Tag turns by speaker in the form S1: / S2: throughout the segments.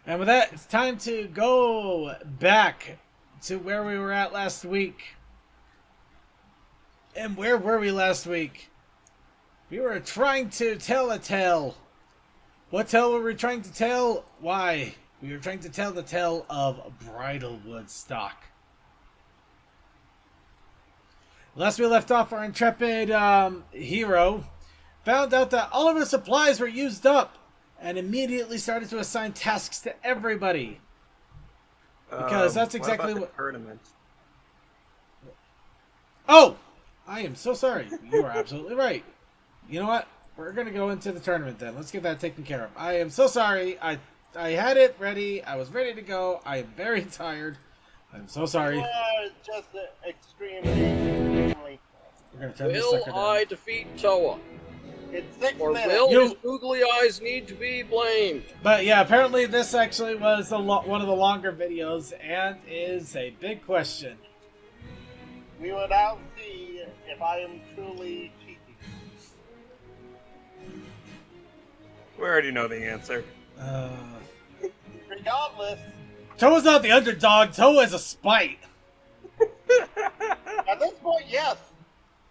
S1: And with that, it's time to go back to where we were at last week. And where were we last week? We were trying to tell a tale. What tale were we trying to tell? Why? We were trying to tell the tale of Bridal Woodstock. Last we left off, our intrepid hero found out that all of his supplies were used up and immediately started to assign tasks to everybody. Because that's exactly
S2: what... Tournament?
S1: Oh! I am so sorry. You are absolutely right. You know what? We're going to go into the tournament then. Let's get that taken care of. I am so sorry. I had it ready. I was ready to go. I am very tired. I'm so sorry.
S3: You are just extremely...
S1: We're going to turn this sucker down.
S4: Will I defeat Toa?
S3: It's 6
S4: Or
S3: minutes.
S4: will his googly eyes need to be blamed?
S1: But yeah, apparently this actually was one of the longer videos and is a big question.
S3: We will now see if I am truly cheating.
S2: We already know the answer.
S3: Regardless,
S1: Toa's not the underdog. Toa is a spite.
S3: at this point, yes.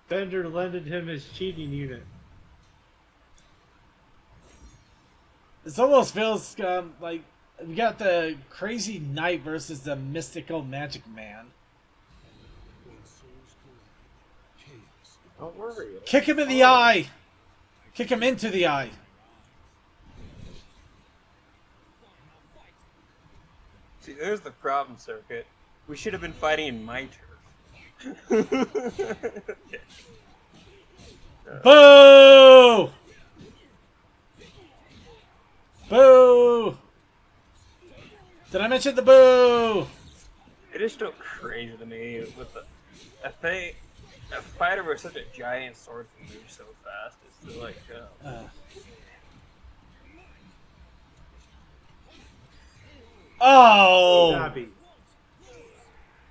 S5: Bender lended him his cheating unit.
S1: This almost feels like we got the crazy knight versus the mystical magic man.
S4: Don't worry.
S1: Kick him in the eye. Kick him into the eye.
S2: See, there's the problem, Circuit. We should have been fighting in my turf.
S1: Boo! Boo! Did I mention the boo?
S2: It is still crazy to me with a fighter with such a giant sword can move so fast. It's like,
S1: Oh!
S5: Stabby.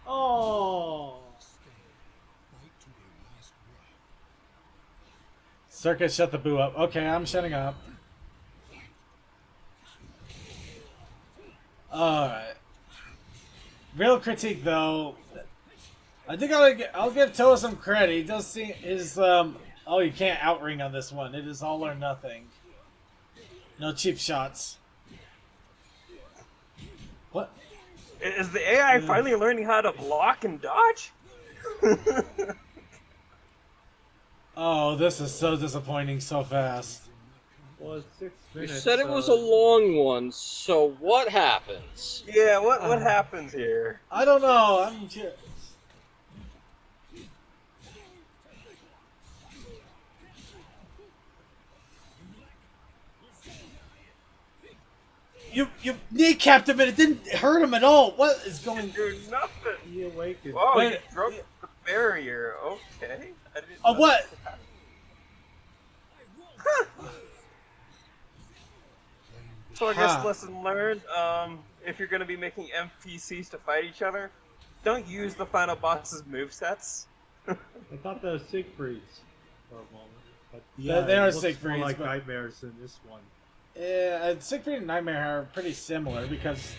S5: Oh!
S1: Circus, shut the boo up. Okay, I'm shutting up. Alright. Real critique, though. I think I'll give Toa some credit. He does see his, oh, you can't outring on this one. It is all or nothing. No cheap shots. What?
S2: is the AI finally learning how to block and dodge?
S1: Oh, this is so disappointing so fast.
S5: Well, it's 6
S4: You
S5: minutes.
S4: said it was a long one, so what happens?
S2: Yeah, what happens here?
S1: I don't know. I'm just... You kneecapped him and it didn't hurt him at all. What is going?
S2: Do nothing.
S5: He awakened.
S2: Oh,
S1: Wait,
S2: you broke the barrier. Okay. I didn't
S1: Oh,
S2: know
S1: what?
S2: that. So I guess lesson learned. If you're gonna be making NPCs to fight each other, don't use the final boss's movesets.
S5: I thought that was Siegfried's for a moment. But
S1: They are
S5: it looks
S1: Siegfried's,
S5: more like
S1: but-
S5: nightmares in this one.
S1: Yeah, Siegfried and Nightmare are pretty similar because...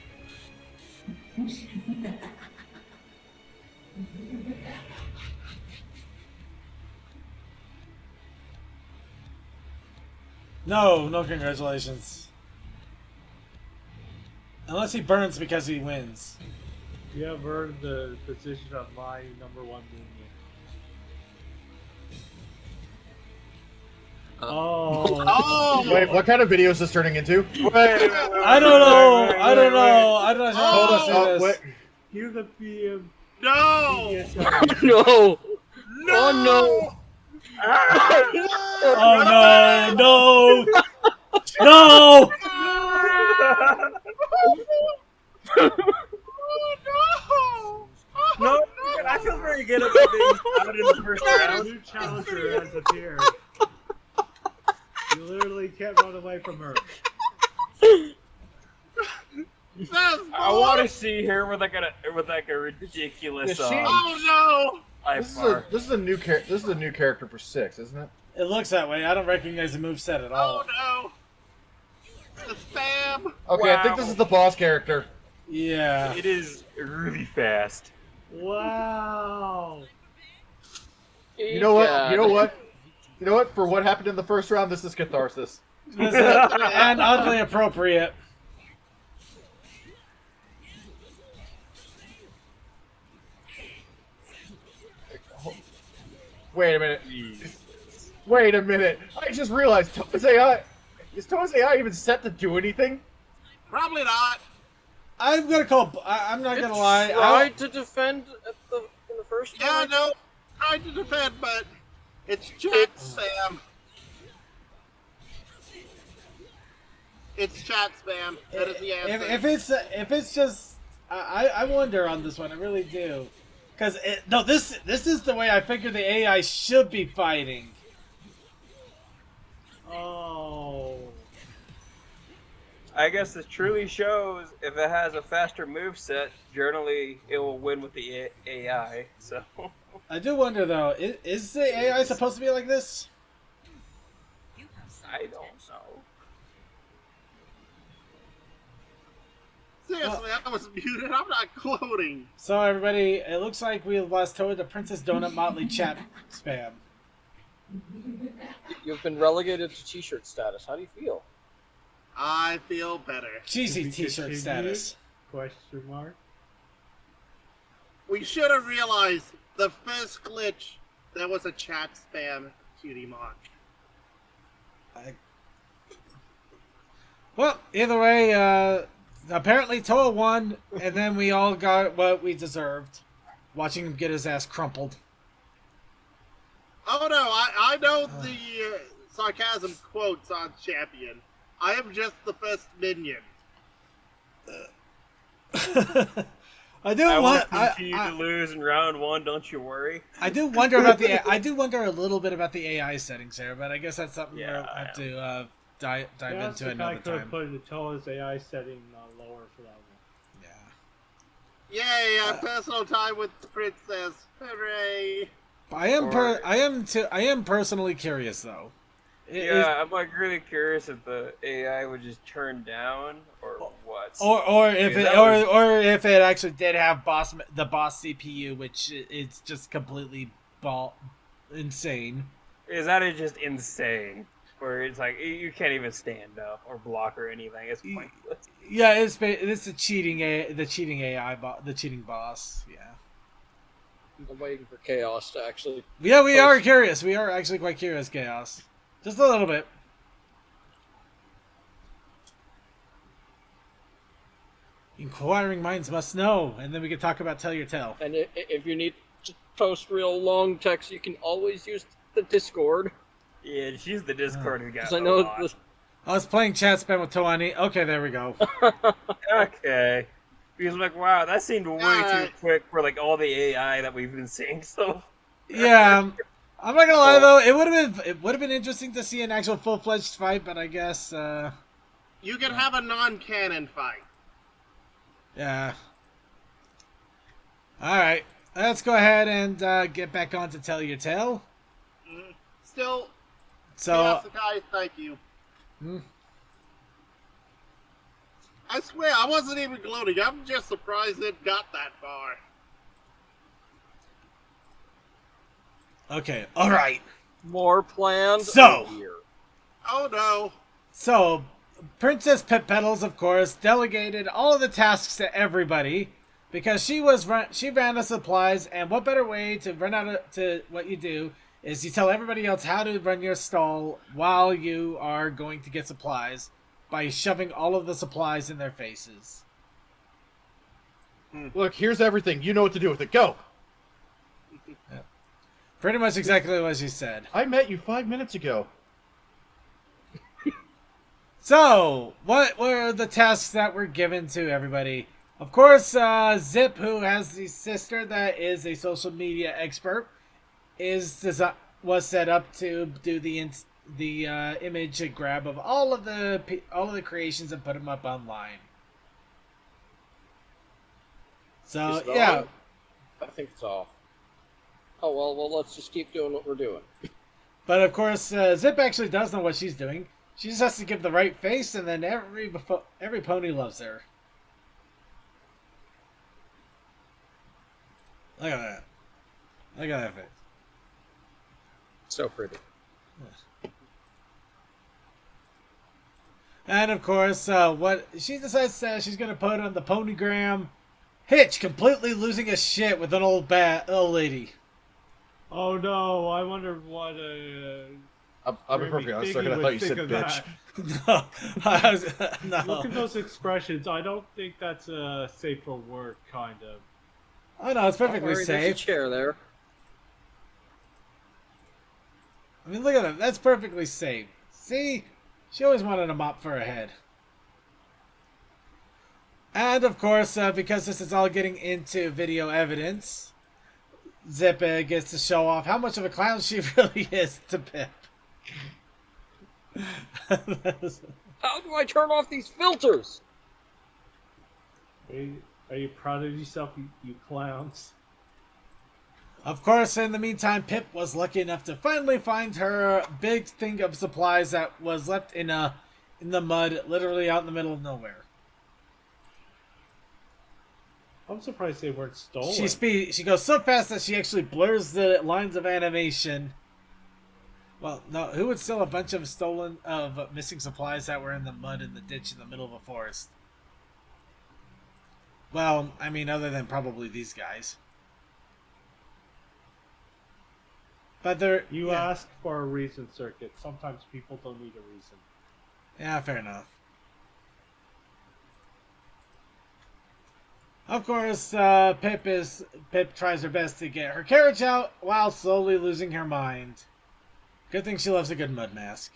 S1: No congratulations. Unless he burns because he wins.
S5: You have earned the position of my #1 minion. Oh.
S3: Oh!
S6: Wait, what kind of video is this turning into?
S1: I don't know. I don't know how to say this.
S6: Wait.
S5: You're the PM.
S3: No!
S5: PSI.
S4: No!
S3: No!
S4: Oh no!
S1: Oh no! No!
S2: No, I feel very good about being out in the first
S5: A
S2: round.
S5: new challenger has appeared. You literally can't run away from her.
S2: I want to see her with like a ridiculous
S3: Oh no!
S6: This is a new character for 6, isn't it?
S1: It looks that way. I don't recognize the moveset at all.
S3: Oh no! The spam! Spam.
S6: Okay, I think this is the boss character.
S1: Yeah.
S2: It is really fast.
S5: Wow.
S6: You know what?
S4: Egad.
S6: You know what? You know what? For what happened in the first round, this is catharsis.
S1: This is- and oddly appropriate.
S6: Wait a minute. Wait a minute. I just realized Toa's AI. Is Toa's AI even set to do anything?
S3: Probably not.
S1: I'm gonna call. I'm not gonna lie.
S4: Tried to defend in the first
S3: Yeah,
S4: one.
S3: no. Tried to defend, but it's chat spam. It's chat spam. That is the answer.
S1: If it's just, I wonder on this one. I really do. Because no, this is the way I figure the AI should be fighting.
S5: Oh.
S2: I guess it truly shows if it has a faster moveset, generally it will win with the AI. So
S1: I do wonder though, is the AI supposed to be like this?
S2: I don't know.
S3: Seriously, I was muted. I'm not gloating.
S1: So everybody, it looks like we lost toward the Princess Donut Motley chat spam.
S4: You've been relegated to t-shirt status. How do you feel?
S3: I feel better.
S1: Cheesy
S5: To be
S1: t-shirt
S5: continued?
S1: status.
S5: Question mark.
S3: We should have realized the first glitch that was a chat spam cutie mark.
S1: Well, either way, apparently Toa won, and then we all got what we deserved. Watching him get his ass crumpled.
S3: Oh no, I know the sarcasm quotes on Champion. I am just the first minion.
S1: I do
S2: I will
S1: want.
S2: continue to lose in round one. Don't you worry.
S1: I do wonder about the. I do wonder a little bit about the AI settings there, but I guess that's something
S2: Yeah,
S1: we'll have to dive
S5: Yes,
S1: into
S5: if
S1: another
S5: I could
S1: time.
S5: put the Toa's AI setting lower for that one.
S1: Yeah.
S3: Yay, personal time with the princess. Hooray.
S1: I am personally curious though.
S2: Yeah, I'm like really curious if the AI would just turn down or what.
S1: Or if
S2: Yeah,
S1: it
S2: that was-
S1: or if it actually did have the boss CPU, which it's just completely insane.
S2: Is that just insane? Where it's like you can't even stand up or block or anything. It's pointless.
S1: Yeah, it's the cheating AI the cheating boss. Yeah.
S4: I'm waiting for Chaos to actually.
S1: Yeah, we are curious. We are actually quite curious, Chaos. Just a little bit. Inquiring minds must know, and then we can talk about Tell Your Tale.
S4: And if you need to post real long text, you can always use the Discord.
S2: Yeah, she's the Discord who got.
S4: Because I know
S2: the...
S1: I was playing chat spam with Toani. Okay, there we go.
S2: Okay. Because I'm like, wow, that seemed way too
S3: Alright.
S2: quick for like all the AI that we've been seeing. So
S1: Yeah, I'm not gonna lie though. It would have been interesting to see an actual full-fledged fight, but I guess
S3: You can have a non-canon fight.
S1: yeah. All right, let's go ahead and get back on to Tell Your Tale.
S3: Still,
S1: So.
S3: Sakai, thank you.
S1: Hmm.
S3: I swear, I wasn't even gloating. I'm just surprised it got that far.
S1: Okay, all right.
S4: More plans.
S1: So-
S4: here.
S3: Oh no.
S1: So, Princess Pip Petals, of course, delegated all of the tasks to everybody because she ran the supplies, and what better way to run to what you do is you tell everybody else how to run your stall while you are going to get supplies by shoving all of the supplies in their faces.
S6: Look, here's everything. You know what to do with it. Go.
S1: Pretty much exactly what she said.
S6: I met you 5 minutes ago.
S1: So, what were the tasks that were given to everybody? Of course, Zip, who has the sister that is a social media expert, was set up to do the image grab of all of the creations and put them up online. So
S4: Is it
S1: yeah,
S4: on? I think it's off. Oh well, let's just keep doing what we're doing.
S1: but of course, Zip actually does know what she's doing. She just has to give the right face, and then every pony loves her. Look at that. Look at that face.
S4: So pretty.
S1: And of course, what she decides she's going to put on the ponygram. Hitch completely losing his shit with an old lady.
S5: Oh no! I wonder what
S6: I'll be perfectly honest. I thought you said bitch.
S1: No,
S5: Look at those expressions. I don't think that's a safe for work, kind of.
S1: Oh no, it's perfectly
S4: Don't worry, there's a
S1: safe.
S4: chair there.
S1: I mean, look at that. That's perfectly safe. See? She always wanted a mop for her head. And, of course, because this is all getting into video evidence, Zip gets to show off how much of a clown she really is to Pip.
S4: How do I turn off these filters?
S5: Are you proud of yourself, you clowns?
S1: Of course, in the meantime, Pip was lucky enough to finally find her big thing of supplies that was left in the mud, literally out in the middle of nowhere.
S5: I'm surprised they weren't stolen.
S1: She goes so fast that she actually blurs the lines of animation. Well, no, who would steal a bunch of missing supplies that were in the mud in the ditch in the middle of a forest? Well, I mean, other than probably these guys. But
S5: You asked for a reason, Circuit. Sometimes people don't need a reason.
S1: Yeah, fair enough. Of course, Pip tries her best to get her carriage out while slowly losing her mind. Good thing she loves a good mud mask.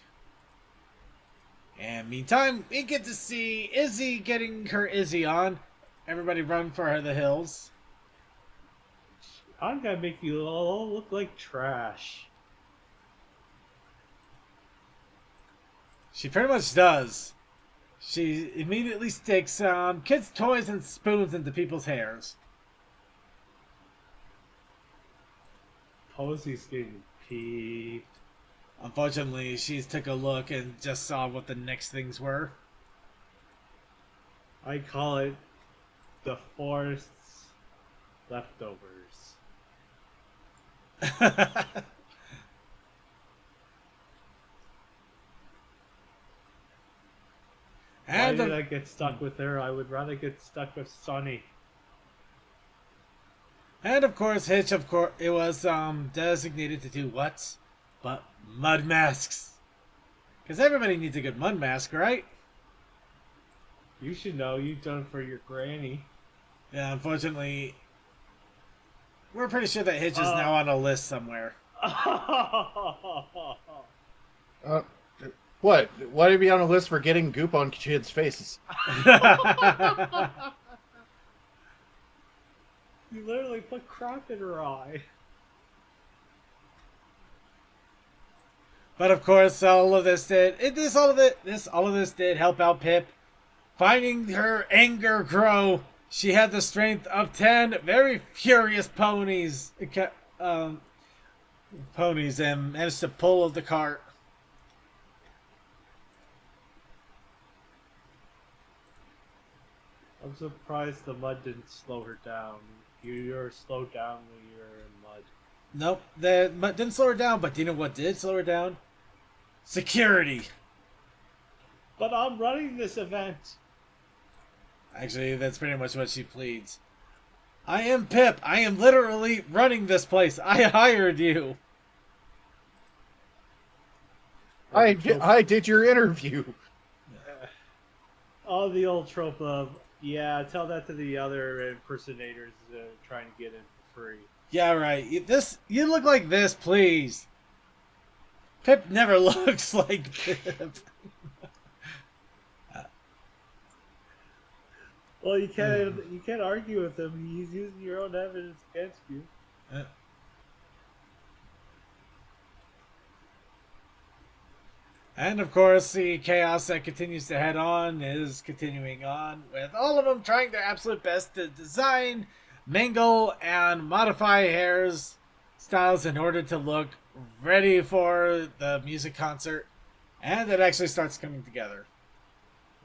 S1: And meantime, we get to see Izzy getting her Izzy on. Everybody run for the hills.
S5: I'm gonna make you all look like trash.
S1: She pretty much does. She immediately sticks kids' toys and spoons into people's hairs.
S5: Posy's getting peeved.
S1: Unfortunately, she took a look and just saw what the next things were.
S5: I call it the forest's leftovers. Why did I get stuck with her? I would rather get stuck with Sonny.
S1: And of course, Hitch, it was designated to do what? But mud masks. Because everybody needs a good mud mask, right?
S5: You should know. You've done it for your granny.
S1: Yeah, unfortunately, we're pretty sure that Hitch is now on a list somewhere.
S6: What? Why did he be on a list for getting goop on kids' faces?
S5: You literally put crap in her eye.
S1: But of course, all of this did help out Pip. Finding her anger grow, she had the strength of 10 very furious ponies. Ponies and managed to pull the cart.
S5: I'm surprised the mud didn't slow her down. You're slowed down when you're in mud.
S1: Nope, the mud didn't slow her down, but do you know what did slow her down? Security.
S5: But I'm running this event.
S1: Actually, that's pretty much what she pleads. I am Pip. I am literally running this place. I hired you.
S6: I did your interview.
S5: Oh, the old trope of, yeah, tell that to the other impersonators trying to get in for free.
S1: Yeah, right. You look like this, please. Pip never looks like Pip.
S5: Well, you can't argue with him. He's using your own evidence against you.
S1: And of course, the chaos that continues to head on is continuing on, with all of them trying their absolute best to design, mingle, and modify hairstyles in order to look ready for the music concert. And it actually starts coming together.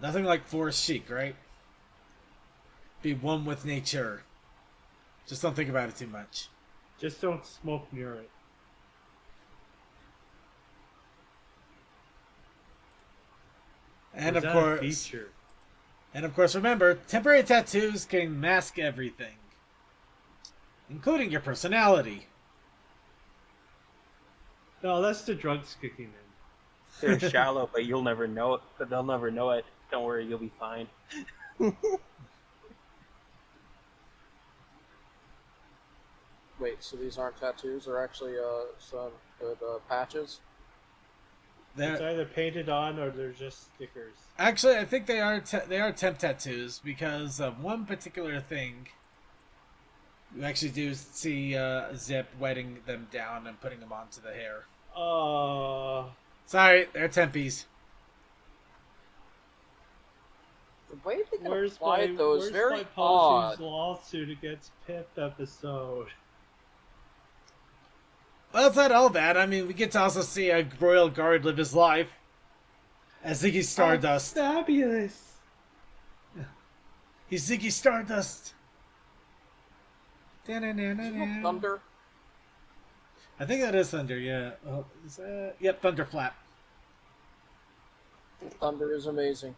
S1: Nothing like forest chic, right? Be one with nature. Just don't think about it too much.
S5: Just don't smoke near it.
S1: And
S5: Or
S1: of
S5: is that a
S1: course,
S5: feature?
S1: and of course, remember, temporary tattoos can mask everything, including your personality.
S5: No, that's the drugs kicking in.
S2: They're shallow, but you'll never know it. But they'll never know it. Don't worry, you'll be fine.
S4: Wait, so these aren't tattoos? They're actually some good patches?
S5: It's
S1: They're,
S5: either painted on or they're just stickers.
S1: actually, I think they are temp tattoos because of one particular thing. You actually do see Zip wetting them down and putting them onto the hair. Sorry, they're tempies.
S4: The way they can
S5: Where's
S4: apply
S5: my,
S4: those
S5: where's
S4: very
S5: my
S4: odd.
S5: Posu's lawsuit against Pip episode?
S1: Well, it's not all bad. I mean, we get to also see a royal guard live his life as Ziggy Stardust.
S5: Oh, fabulous.
S1: He's Ziggy Stardust.
S4: Isn't that Thunder?
S1: I think that is Thunder, yeah. Oh, is that... Yep, Thunderflap.
S4: Thunder is amazing.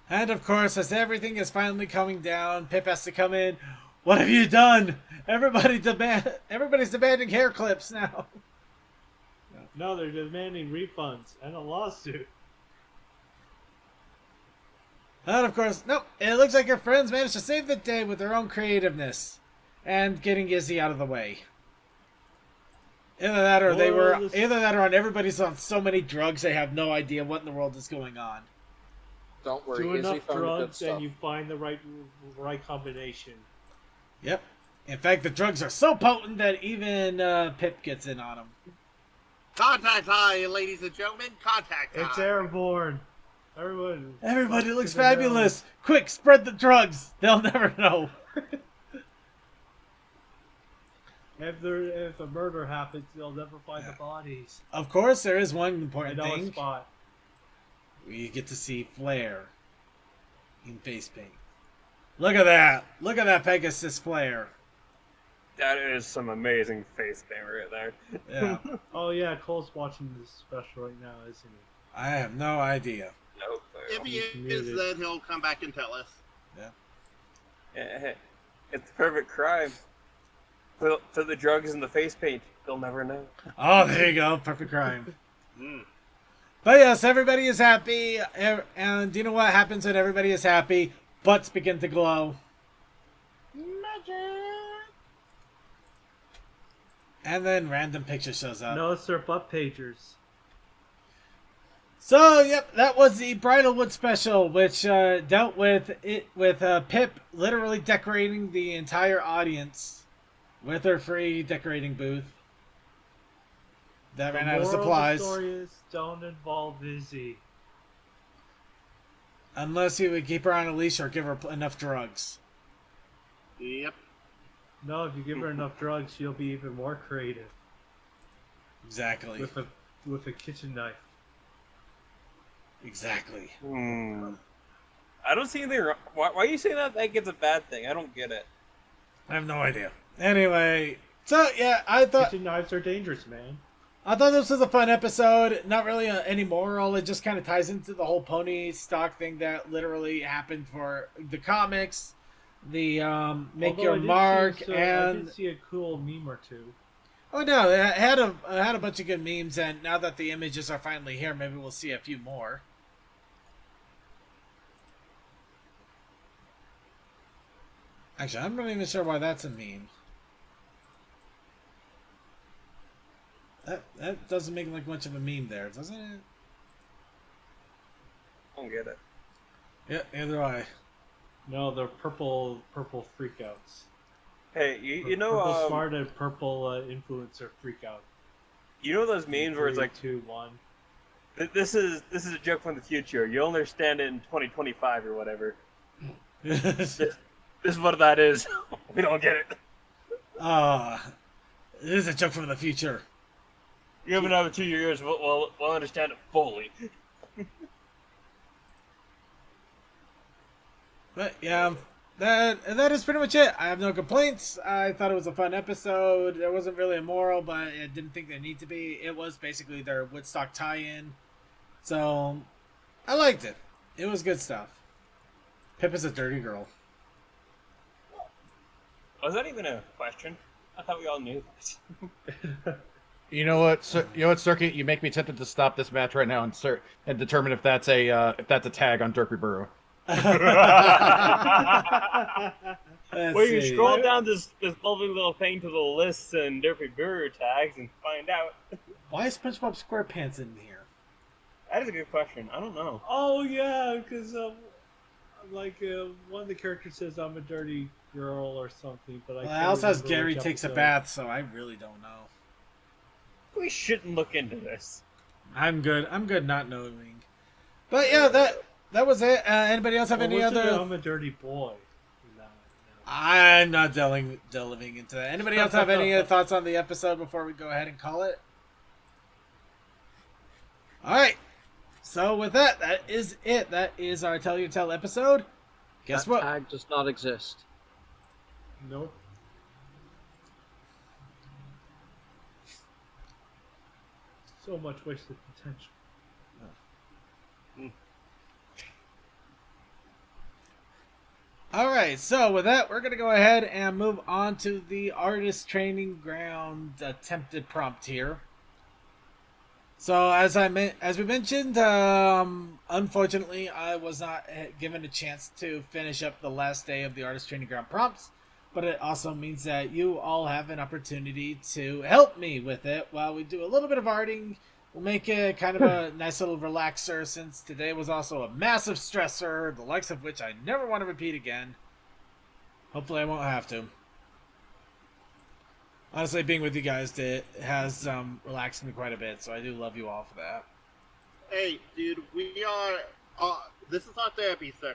S1: And of course, as everything is finally coming down, Pip has to come in. What have you done? Everybody's demanding hair clips now.
S5: No, they're demanding refunds and a lawsuit.
S1: And of course, nope. It looks like your friends managed to save the day with their own creativeness and getting Izzy out of the way. Either that, or either that, or everybody's on so many drugs they have no idea what in the world is going on.
S4: Don't worry,
S5: Do
S4: Izzy
S5: enough
S4: found the good
S5: drugs
S4: stuff.
S5: and you find the right combination.
S1: Yep. In fact, the drugs are so potent that even Pip gets in on them.
S3: Contact high, ladies and gentlemen. Contact high.
S5: It's airborne.
S1: Everybody looks fabulous. Quick, spread the drugs. They'll never know.
S5: If a murder happens, they'll never find the bodies.
S1: Of course, there is one important
S5: I know a
S1: thing.
S5: spot.
S1: We get to see Flare in face paint. Look at that. Look at that Pegasus Flare.
S2: That is some amazing face paint right there.
S1: Yeah.
S5: Oh yeah, Cole's watching this special right now, isn't he?
S1: I have no idea.
S2: Nope.
S3: If he
S5: He's
S3: is,
S5: muted.
S3: then he'll come back and tell us.
S2: Hey, it's the perfect crime. Put the drugs in the face paint. They'll never know.
S1: Oh, there you go. Perfect crime.
S3: Mm.
S1: But yes, everybody is happy. And do you know what happens when everybody is happy? Butts begin to glow.
S3: Magic.
S1: And then random picture shows up.
S5: Notice their butt pagers.
S1: So, yep, that was the Bridalwood special, which dealt with Pip literally decorating the entire audience with her free decorating booth. That ran out of supplies.
S5: The story is don't involve Izzy.
S1: Unless he would keep her on a leash or give her enough drugs.
S3: Yep.
S5: No, if you give her enough drugs, she'll be even more creative.
S1: Exactly.
S5: With a kitchen knife.
S1: Exactly.
S2: I don't see anything wrong. Why are you saying that it's a bad thing? I don't get it.
S1: I have no idea. Anyway, so yeah, I thought
S5: Kitchen knives are dangerous, man.
S1: this was a fun episode. Not really any moral. It just kind of ties into the whole pony stock thing that literally happened for the comics. The make
S5: Although
S1: your mark
S5: I
S1: and
S5: did see a cool meme or two.
S1: oh no, it had a bunch of good memes, and now that the images are finally here, maybe we'll see a few more. Actually, I'm not even sure why that's a meme. That doesn't make like much of a meme there, doesn't it?
S2: I don't get it.
S1: Yeah, neither do I.
S5: No, they're purple freakouts.
S2: Hey, you know,
S5: purple smart and purple influencer freakout.
S2: you know those memes where it's like,
S5: 3, 2, 1.
S2: this is a joke from the future. You'll understand it in 2025 or whatever. This is what that is. We don't get it.
S1: This is a joke from the future.
S2: Give another 2 years, we'll understand it fully.
S1: But yeah, that is pretty much it. I have no complaints. I thought it was a fun episode. There wasn't really a moral, but I didn't think there need to be. It was basically their Woodstock tie-in, so I liked it. It was good stuff. Pip is a dirty girl.
S2: Was that even a question? I thought we all knew that.
S6: You know what, Circuit? You make me tempted to stop this match right now and determine if that's a tag on Derpy Burrow.
S2: Well, you scroll down this lovely little thing to the lists and Derpy Burger tags and find out.
S1: Why is SpongeBob SquarePants in here?
S2: That is a good question. I don't know.
S5: Oh yeah, because one of the characters says I'm a dirty girl or something, but
S1: Well, it also has Gary takes a bath, so I really don't know.
S2: We shouldn't look into this.
S1: I'm good. I'm good not knowing. But yeah, that was it. Anybody else have any other?
S5: I'm a dirty boy. No.
S1: I'm not delving into that. Anybody else have any thoughts on the episode before we go ahead and call it? All right. So with that is it. That is our Tell Your Tell episode. Guess
S4: that
S1: what?
S4: Tag does not exist.
S5: Nope. So much wasted potential.
S1: All right, so with that, we're going to go ahead and move on to the artist training ground attempted prompt here. So as we mentioned, unfortunately, I was not given a chance to finish up the last day of the artist training ground prompts, but it also means that you all have an opportunity to help me with it while we do a little bit of arting. We'll make it kind of a nice little relaxer, since today was also a massive stressor, the likes of which I never want to repeat again. Hopefully I won't have to. Honestly, being with you guys has relaxed me quite a bit, so I do love you all for that.
S3: Hey, dude, we are... this is our therapy, sir.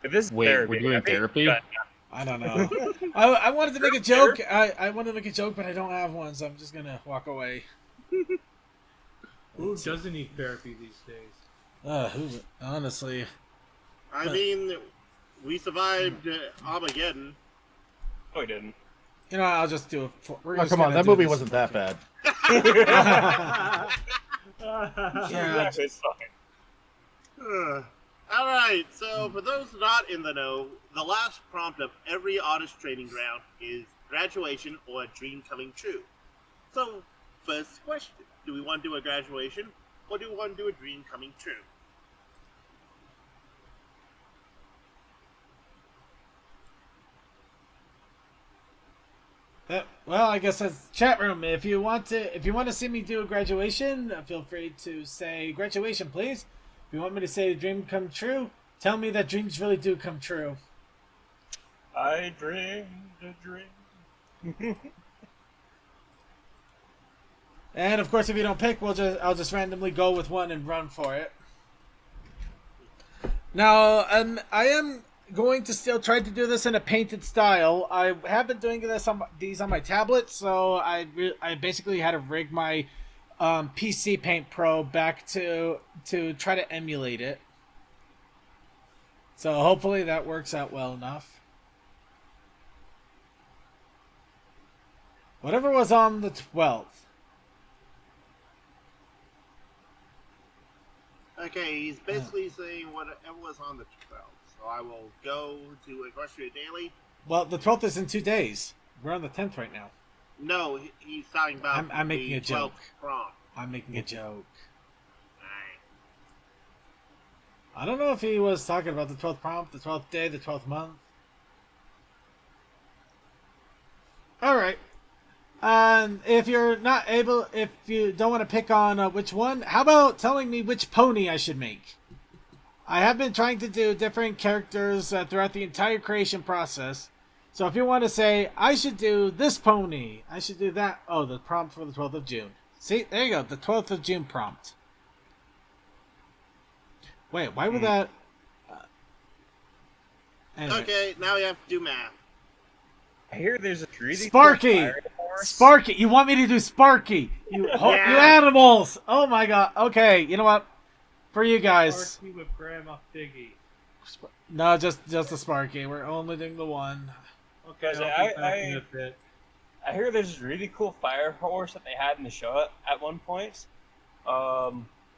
S2: If this is
S7: Wait,
S2: therapy,
S7: we're doing
S2: I think-
S7: therapy?
S1: I don't know. I wanted to make a joke. I wanted to make a joke, but I don't have one, so I'm just gonna walk away.
S5: Who doesn't need therapy these days?
S1: Who? Honestly.
S3: I mean, we survived Armageddon.
S2: No, we didn't.
S1: You know, I'll just do it.
S6: Oh, come on, that movie wasn't that bad.
S1: Yeah,
S2: Exactly, it's fine.
S3: Alright, so for those not in the know, the last prompt of every artist training ground is graduation or a dream coming true. So, first question, do we want to do a graduation or do we want to do a dream coming true?
S1: well, I guess that's chat room. If you want to see me do a graduation, feel free to say graduation, please. If you want me to say dream come true, tell me that dreams really do come true.
S2: I dreamed a dream.
S1: And of course, if you don't pick, I'll just randomly go with one and run for it. Now, I am going to still try to do this in a painted style. I have been doing these on my tablet, so I basically had to rig my PC Paint Pro back to try to emulate it. So hopefully that works out well enough. Whatever was on the 12th.
S3: Okay, he's basically saying whatever was on the 12th. So I will go to Equestria Daily.
S1: Well, the 12th is in 2 days. We're on the 10th right now.
S3: No, he's talking about
S1: I'm making
S3: the
S1: a joke.
S3: 12th prompt.
S1: I'm making a joke.
S3: Alright.
S1: I don't know if he was talking about the 12th prompt, the 12th day, the 12th month. Alright. If you don't want to pick on which one, how about telling me which pony I should make? I have been trying to do different characters throughout the entire creation process. So if you want to say, I should do this pony, I should do that. Oh, the prompt for the 12th of June. See, there you go, the 12th of June prompt. Wait, why would that... Anyway.
S3: Okay, now we have to do math.
S2: I hear there's a really
S1: Sparky!
S2: cool fire horse.
S1: Sparky! You want me to do Sparky? You animals! Oh my god. Okay, you know what? For you guys.
S5: Sparky with Grandma Figgy.
S1: No, just the Sparky. We're only doing the one.
S5: Okay,
S2: Because
S5: I'll be back in a bit.
S2: I hear there's this really cool fire horse that they had in the show at one point,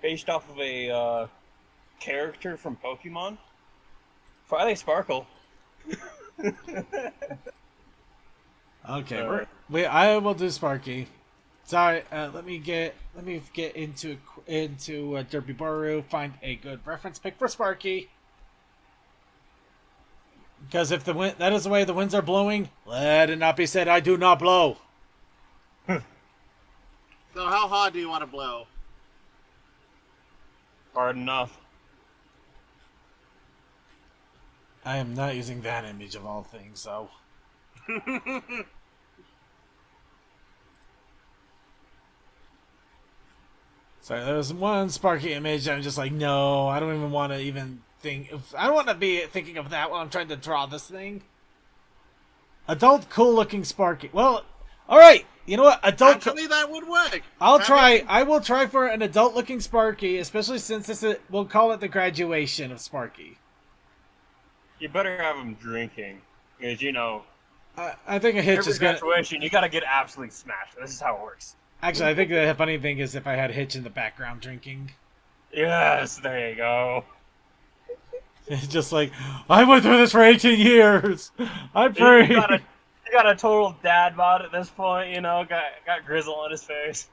S2: based off of a character from Pokemon. Probably Sparkle.
S1: Okay, I will do Sparky. Sorry, let me get into Derpy Baru, find a good reference pick for Sparky. Because if that is the way the winds are blowing, let it not be said I do not blow.
S3: So how hard do you want to blow?
S2: Hard enough.
S1: I am not using that image of all things, so. Sorry, there was one Sparky image. I'm just like, no, I don't even want to even think. I don't want to be thinking of that while I'm trying to draw this thing. Adult, cool-looking Sparky. Well, all right. You know what? Adult.
S3: Actually, that would work.
S1: I'll try. I will try for an adult-looking Sparky, especially since we'll call it the graduation of Sparky.
S2: You better have him drinking, because
S1: I think a hitch
S2: every
S1: is gonna.
S2: graduation you gotta get absolutely smashed. This is how it works.
S1: Actually, I think the funny thing is if I had Hitch in the background drinking.
S2: Yes, there you go.
S1: It's just like, I went through this for 18 years. I'm free.
S2: You got a total dad bod at this point, got grizzle on his face.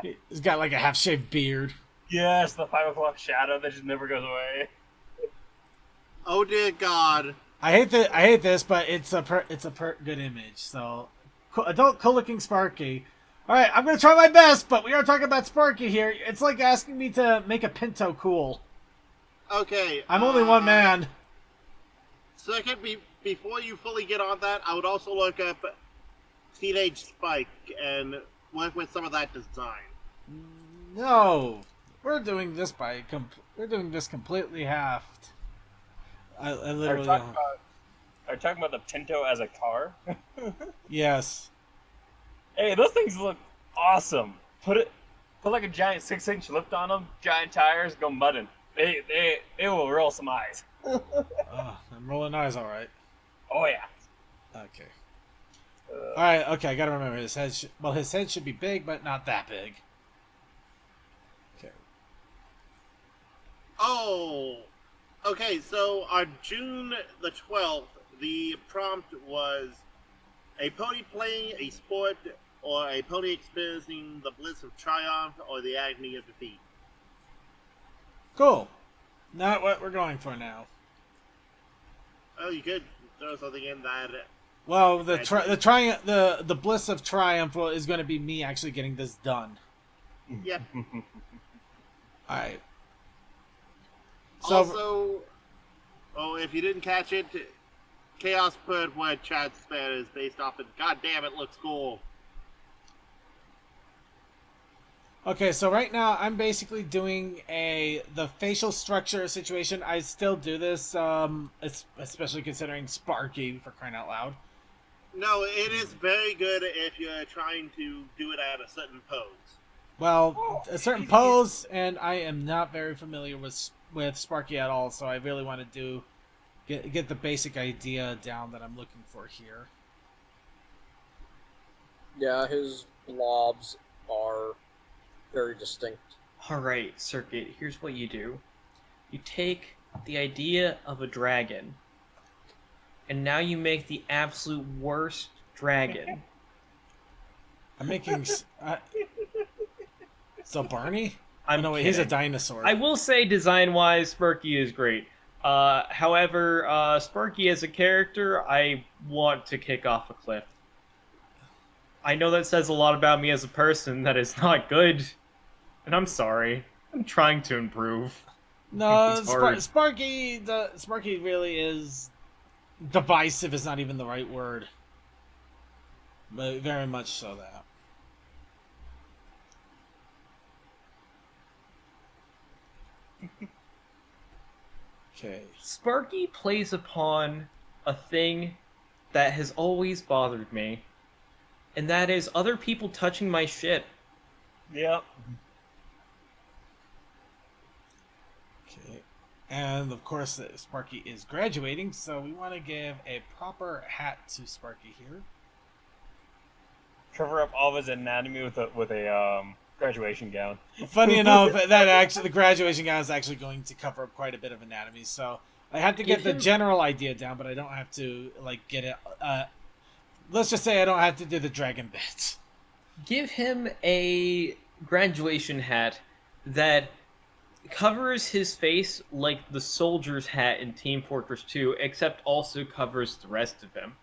S1: He's got like a half-shaved beard.
S2: Yes, the 5 o'clock shadow that just never goes away.
S3: Oh dear God.
S1: I hate this, but it's a good image. So, adult cool-looking Sparky. All right, I'm gonna try my best, but we are talking about Sparky here. It's like asking me to make a Pinto cool.
S3: Okay.
S1: I'm only one man.
S3: Second, before you fully get on that, I would also look up Teenage Spike and work with some of that design.
S1: No, we're doing this we're doing this completely halved. I literally.
S2: Are you talking about the Pinto as a car?
S1: Yes.
S2: Hey, those things look awesome. Put like a giant 6-inch lift on them, giant tires, go mudding. They will roll some eyes.
S1: I'm rolling eyes, all right.
S2: Oh yeah.
S1: Okay. All right. Okay, I gotta remember his head. His head should be big, but not that big. Okay.
S3: Oh. Okay, so on June the 12th, the prompt was a pony playing a sport, or a pony experiencing the bliss of triumph, or the agony of defeat.
S1: Cool. Not what we're going for now.
S3: Oh, you could throw something in that.
S1: Well, the bliss of triumph is going to be me actually getting this done.
S3: Yep.
S1: All right. So,
S3: also, if you didn't catch it, Chaos put what Chad said is based off of. God damn, it looks cool.
S1: okay, so right now I'm basically doing the facial structure situation. I still do this, especially considering Sparky, for crying out loud.
S3: No, it is very good if you're trying to do it at a certain pose.
S1: Well, a certain pose, and I am not very familiar with Sparky at all, so I really want to get the basic idea down that I'm looking for here.
S4: Yeah, his blobs are very distinct.
S7: Alright, Circuit, here's what you do. You take the idea of a dragon, and now you make the absolute worst dragon.
S1: I'm making... so Barney?
S7: I'm
S1: no, wait, he's a dinosaur.
S7: I will say, design-wise, Sparky is great. However, Sparky as a character, I want to kick off a cliff. I know that says a lot about me as a person, that is not good. And I'm sorry. I'm trying to improve.
S1: No,
S7: It's
S1: Sparky really is... divisive is not even the right word. But very much so that. Okay.
S7: Sparky plays upon a thing that has always bothered me, and that is other people touching my shit.
S2: Yep.
S1: Okay. And of course, Sparky is graduating, so we want to give a proper hat to Sparky here.
S2: Cover up all of his anatomy with a graduation gown.
S1: Funny enough, that actually the graduation gown is actually going to cover up quite a bit of anatomy, so I have to get the general idea down, but I don't have to like get it. Let's just say I don't have to do the dragon bits.
S7: Give him a graduation hat that covers his face like the soldier's hat in Team Fortress 2, except also covers the rest of him.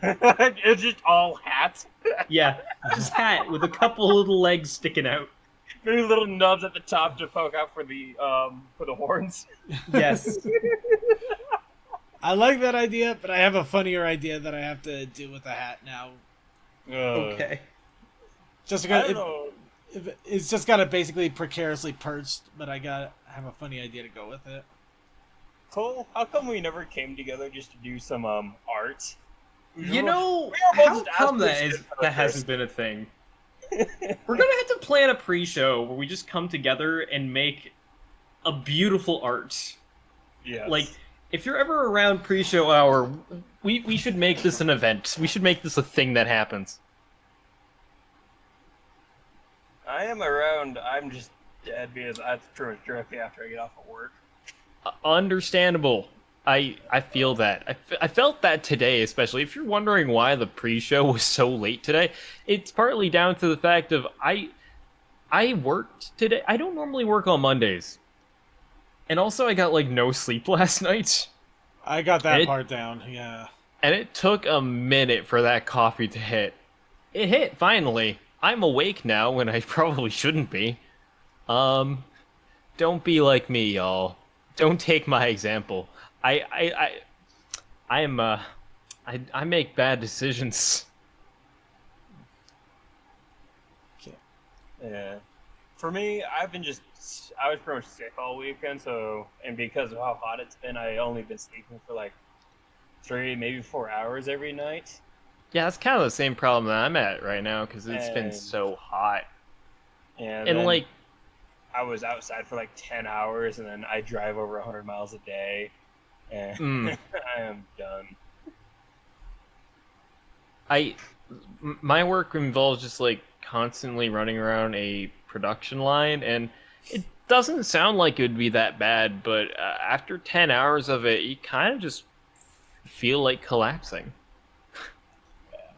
S2: It's just all hats.
S7: Yeah, just hat with a couple little legs sticking out.
S2: Maybe little nubs at the top to poke out for the horns.
S7: Yes.
S1: I like that idea, but I have a funnier idea that I have to do with the hat now.
S7: Okay.
S1: Just
S2: I
S1: because
S2: don't know.
S1: it's just got to basically precariously perched, but I have a funny idea to go with it.
S2: Cole, how come we never came together just to do some art?
S7: You know,
S2: both
S7: how
S2: just
S7: come
S2: aspirations for
S7: that
S2: this.
S7: hasn't been a thing? We're gonna have to plan a pre-show where we just come together and make a beautiful art.
S2: Yes.
S7: Like, if you're ever around pre-show hour, we should make this an event. We should make this a thing that happens.
S2: I am around. I'm just dead because that's pretty much directly after I get off of work.
S7: Understandable. I feel that. I felt that today, especially. If you're wondering why the pre-show was so late today, it's partly down to the fact of I worked today. I don't normally work on Mondays. And also I got like no sleep last night.
S1: I got that part down, yeah.
S7: And it took a minute for that coffee to hit. It hit, finally. I'm awake now when I probably shouldn't be. Don't be like me, y'all. Don't take my example. I make bad decisions.
S1: Okay.
S2: Yeah. For me, I was pretty much sick all weekend, and because of how hot it's been, I only been sleeping for like 3, maybe 4 hours every night.
S7: Yeah, that's kind of the same problem that I'm at right now, because it's been so hot.
S2: And
S7: And like,
S2: I was outside for like 10 hours, and then I drive over 100 miles a day, and I am done.
S7: my work involves just like constantly running around a production line, and it doesn't sound like it would be that bad, but after 10 hours of it, you kind of just feel like collapsing.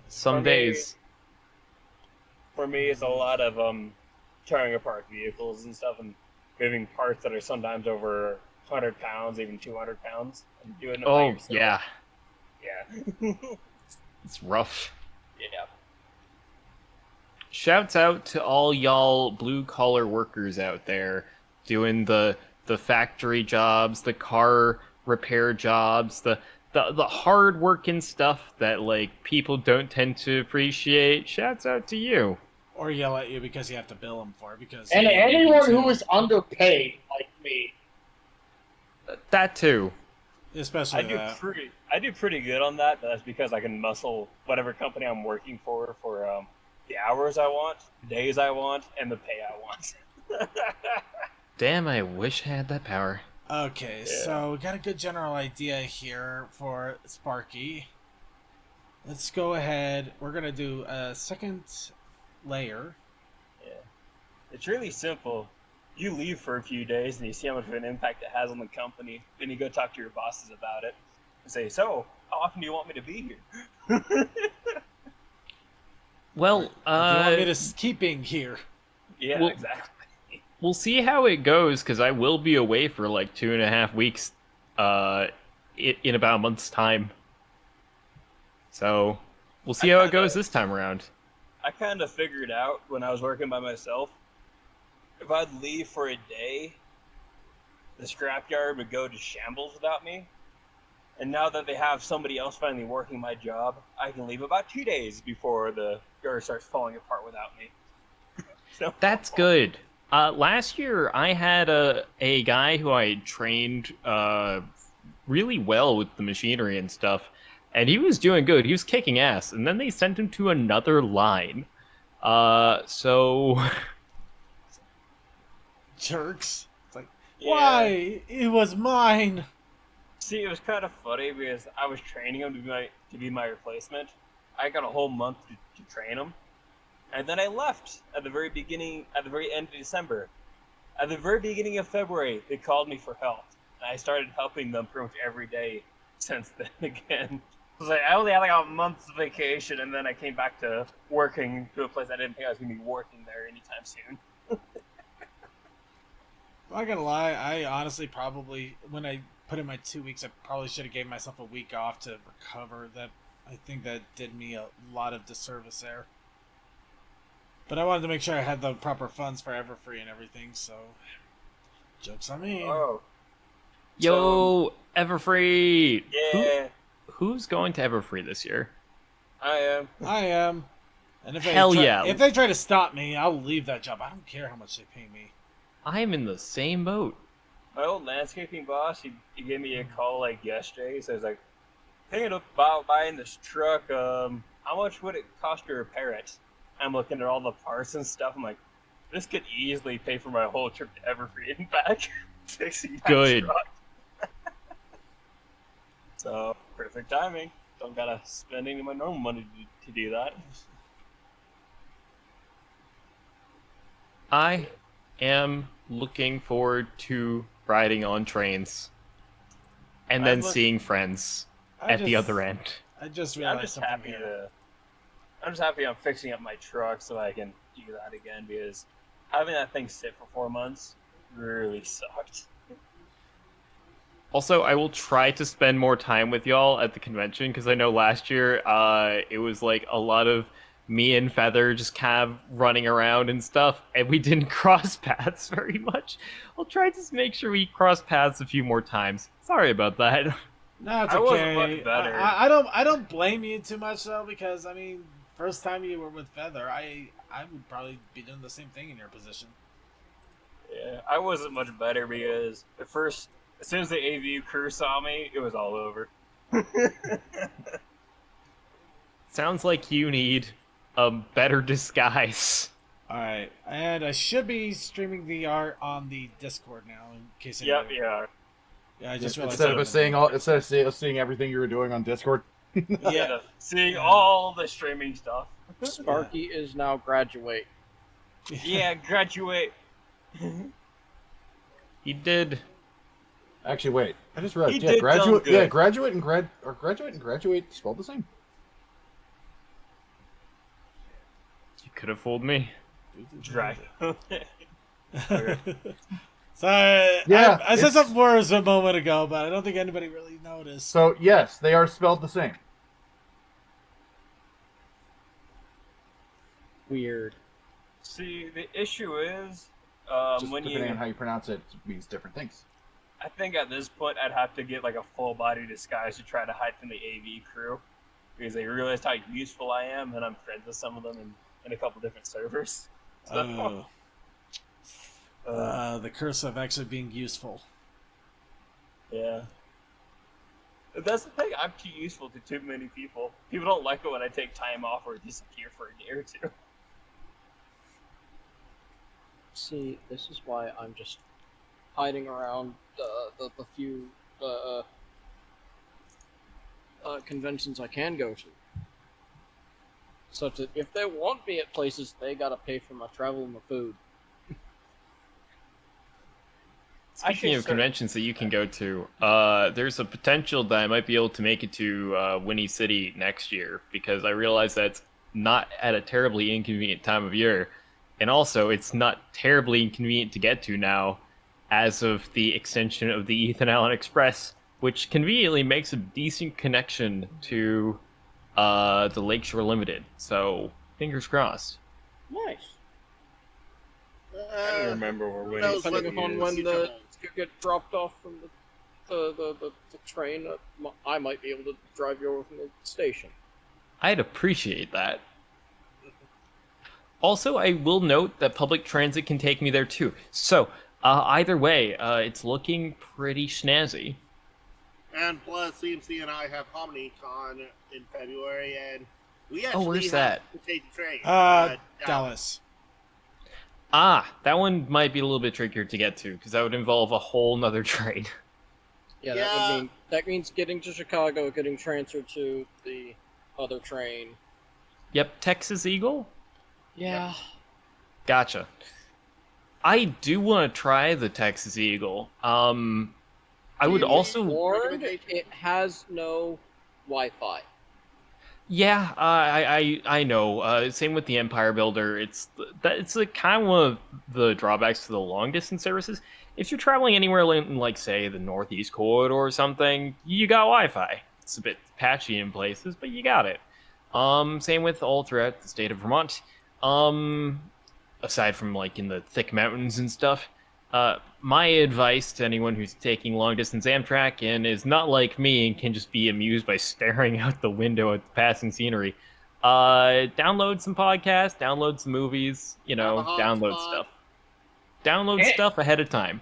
S7: Some days.
S2: For me, it's a lot of tearing apart vehicles and stuff, and moving parts that are sometimes over 100 pounds, even 200 pounds, and doing it by
S7: Oh,
S2: yourself.
S7: yeah.
S2: Yeah.
S7: It's rough.
S2: Yeah.
S7: Shouts out to all y'all blue-collar workers out there doing the factory jobs, the car repair jobs, the hard-working stuff that, like, people don't tend to appreciate. Shouts out to you.
S1: Or yell at you because you have to bill them for it. Because
S6: And anyone who is underpaid, like me.
S7: That too.
S1: especially
S2: I do pretty good on that, but that's because I can muscle whatever company I'm working for the hours I want, the days I want, and the pay I want.
S7: Damn, I wish I had that power.
S1: Okay, so we got a good general idea here for Sparky. Let's go ahead. We're going to do a second layer.
S2: Yeah. It's really simple. You leave for a few days and you see how much of an impact it has on the company. Then you go talk to your bosses about it and say, so, how often do you want me to be here?
S7: Well,
S1: Do you want me to keep being here?
S2: Yeah,
S7: Well-
S2: exactly.
S7: we'll see how it goes, because I will be away for like 2.5 weeks in about a month's time. So we'll see how it goes this time around.
S2: I kind of figured out when I was working by myself, if I'd leave for a day, the scrapyard would go to shambles without me. And now that they have somebody else finally working my job, I can leave about 2 days before the yard starts falling apart without me. So,
S7: That's good. Last year, I had a guy who I had trained really well with the machinery and stuff, and he was doing good. He was kicking ass, and then they sent him to another line. So
S1: Jerks. It's like,
S2: Yeah.
S1: why? It was mine.
S2: See, it was kind of funny because I was training him to be my replacement. I got a whole month to train him, and then I left at the very end of December. At the very beginning of February, they called me for help, and I started helping them pretty much every day since then again. I was like, I only had like a month's vacation, and then I came back to working to a place I didn't think I was going to be working there anytime soon.
S1: I'm not gonna lie, I honestly probably, when I put in my 2 weeks, I probably should have gave myself a week off to recover. I think that did me a lot of disservice there. But I wanted to make sure I had the proper funds for Everfree and everything, so joke's on me.
S2: Oh.
S7: yo, Everfree.
S2: Yeah,
S7: Who's going to Everfree this year?
S2: I am.
S1: I am. And if
S7: Hell
S1: they try to stop me, I'll leave that job. I don't care how much they pay me.
S7: I am in the same boat.
S2: My old landscaping boss, he gave me a call like yesterday. So I was like, thinking about buying this truck. How much would it cost to repair it? I'm looking at all the parts and stuff. I'm like, this could easily pay for my whole trip to Everfree and back. Fixing that
S7: Good.
S2: truck. So perfect timing. Don't gotta spend any of my normal money to do that.
S7: I am looking forward to riding on trains and then seeing friends at the other end.
S1: I just
S2: I'm
S1: realized
S2: just
S1: something
S2: happy
S1: here.
S2: I'm just happy I'm fixing up my truck so I can do that again because having that thing sit for 4 months really sucked.
S7: Also, I will try to spend more time with y'all at the convention because I know last year it was like a lot of me and Feather just kind of running around and stuff, and we didn't cross paths very much. I'll try to make sure we cross paths a few more times. Sorry about that.
S1: No, it's
S2: I wasn't
S1: okay.
S2: much better.
S1: I don't blame you too much though, because I mean, first time you were with Feather, I would probably be doing the same thing in your position.
S2: Yeah, I wasn't much better because as soon as the AVU crew saw me, it was all over.
S7: Sounds like you need a better disguise.
S1: All right, and I should be streaming the art on the Discord now, in case.
S2: Yep,
S1: anybody-
S2: yeah.
S1: Yeah, I just realized
S6: Instead of
S1: that.
S6: us seeing everything you were doing on Discord.
S1: Yeah.
S2: Seeing all the streaming stuff.
S4: Sparky is now graduate.
S2: Yeah, graduate.
S7: He did.
S6: Actually, wait. I just realized.
S2: He
S6: Yeah,
S2: did
S6: graduate.
S2: dumb good.
S6: Yeah, graduate and graduate spelled the same.
S7: You could have fooled me.
S2: Drag.
S1: Sorry,
S6: Yeah,
S1: I said
S6: it's-
S1: some words a moment ago, but I don't think anybody really noticed.
S6: So yes, they are spelled the same.
S4: Weird.
S2: See, the issue is,
S6: Just
S2: when
S6: depending on how you pronounce it, it means different things.
S2: I think at this point I'd have to get like a full body disguise to try to hide from the AV crew because they realized how useful I am, and I'm friends with some of them in a couple different servers. So,
S1: The curse of actually being useful.
S2: yeah. That's the thing. I'm too useful to too many people. People don't like it when I take time off or disappear for a day or two.
S4: See, this is why I'm just hiding around the few conventions I can go to. Such that if they want me at places, they gotta pay for my travel and my food.
S7: Speaking of conventions that you can go to, there's a potential that I might be able to make it to Winnie City next year because I realize that's not at a terribly inconvenient time of year, and also it's not terribly inconvenient to get to now, as of the extension of the Ethan Allen Express, which conveniently makes a decent connection to the Lakeshore Limited. So fingers crossed.
S4: Nice.
S2: I don't remember where Winnie
S3: knows
S2: City
S3: what
S4: Depending
S2: is.
S4: on when
S3: future
S4: the
S3: holds.
S4: you get dropped off from the train, I might be able to drive you over from the station.
S7: I'd appreciate that. Also, I will note that public transit can take me there too. So, either way, it's looking pretty snazzy.
S3: And plus, CMC and I have HomniCon in February, and we actually
S7: where's
S3: have
S7: that?
S3: to take the train.
S1: Dallas.
S7: Ah, that one might be a little bit trickier to get to because that would involve a whole nother train.
S4: Yeah,
S3: Yeah.
S4: that means getting to Chicago, getting transferred to the other train.
S7: Yep, Texas Eagle?
S4: Yeah.
S7: Gotcha. I do want to try the Texas Eagle. I would
S3: CMC
S7: also...
S4: Warned,
S3: recommendation?
S4: it has no Wi-Fi.
S7: Yeah, I know. Same with the Empire Builder. It's like kind of one of the drawbacks to the long distance services. If you're traveling anywhere in, like, say, the Northeast Corridor or something, you got Wi-Fi. It's a bit patchy in places, but you got it. Same with all throughout the state of Vermont. Aside from, like, in the thick mountains and stuff. My advice to anyone who's taking long distance Amtrak and is not like me and can just be amused by staring out the window at the passing scenery, download some podcasts, download some movies, download
S3: hotspot.
S7: stuff. Download stuff ahead of time.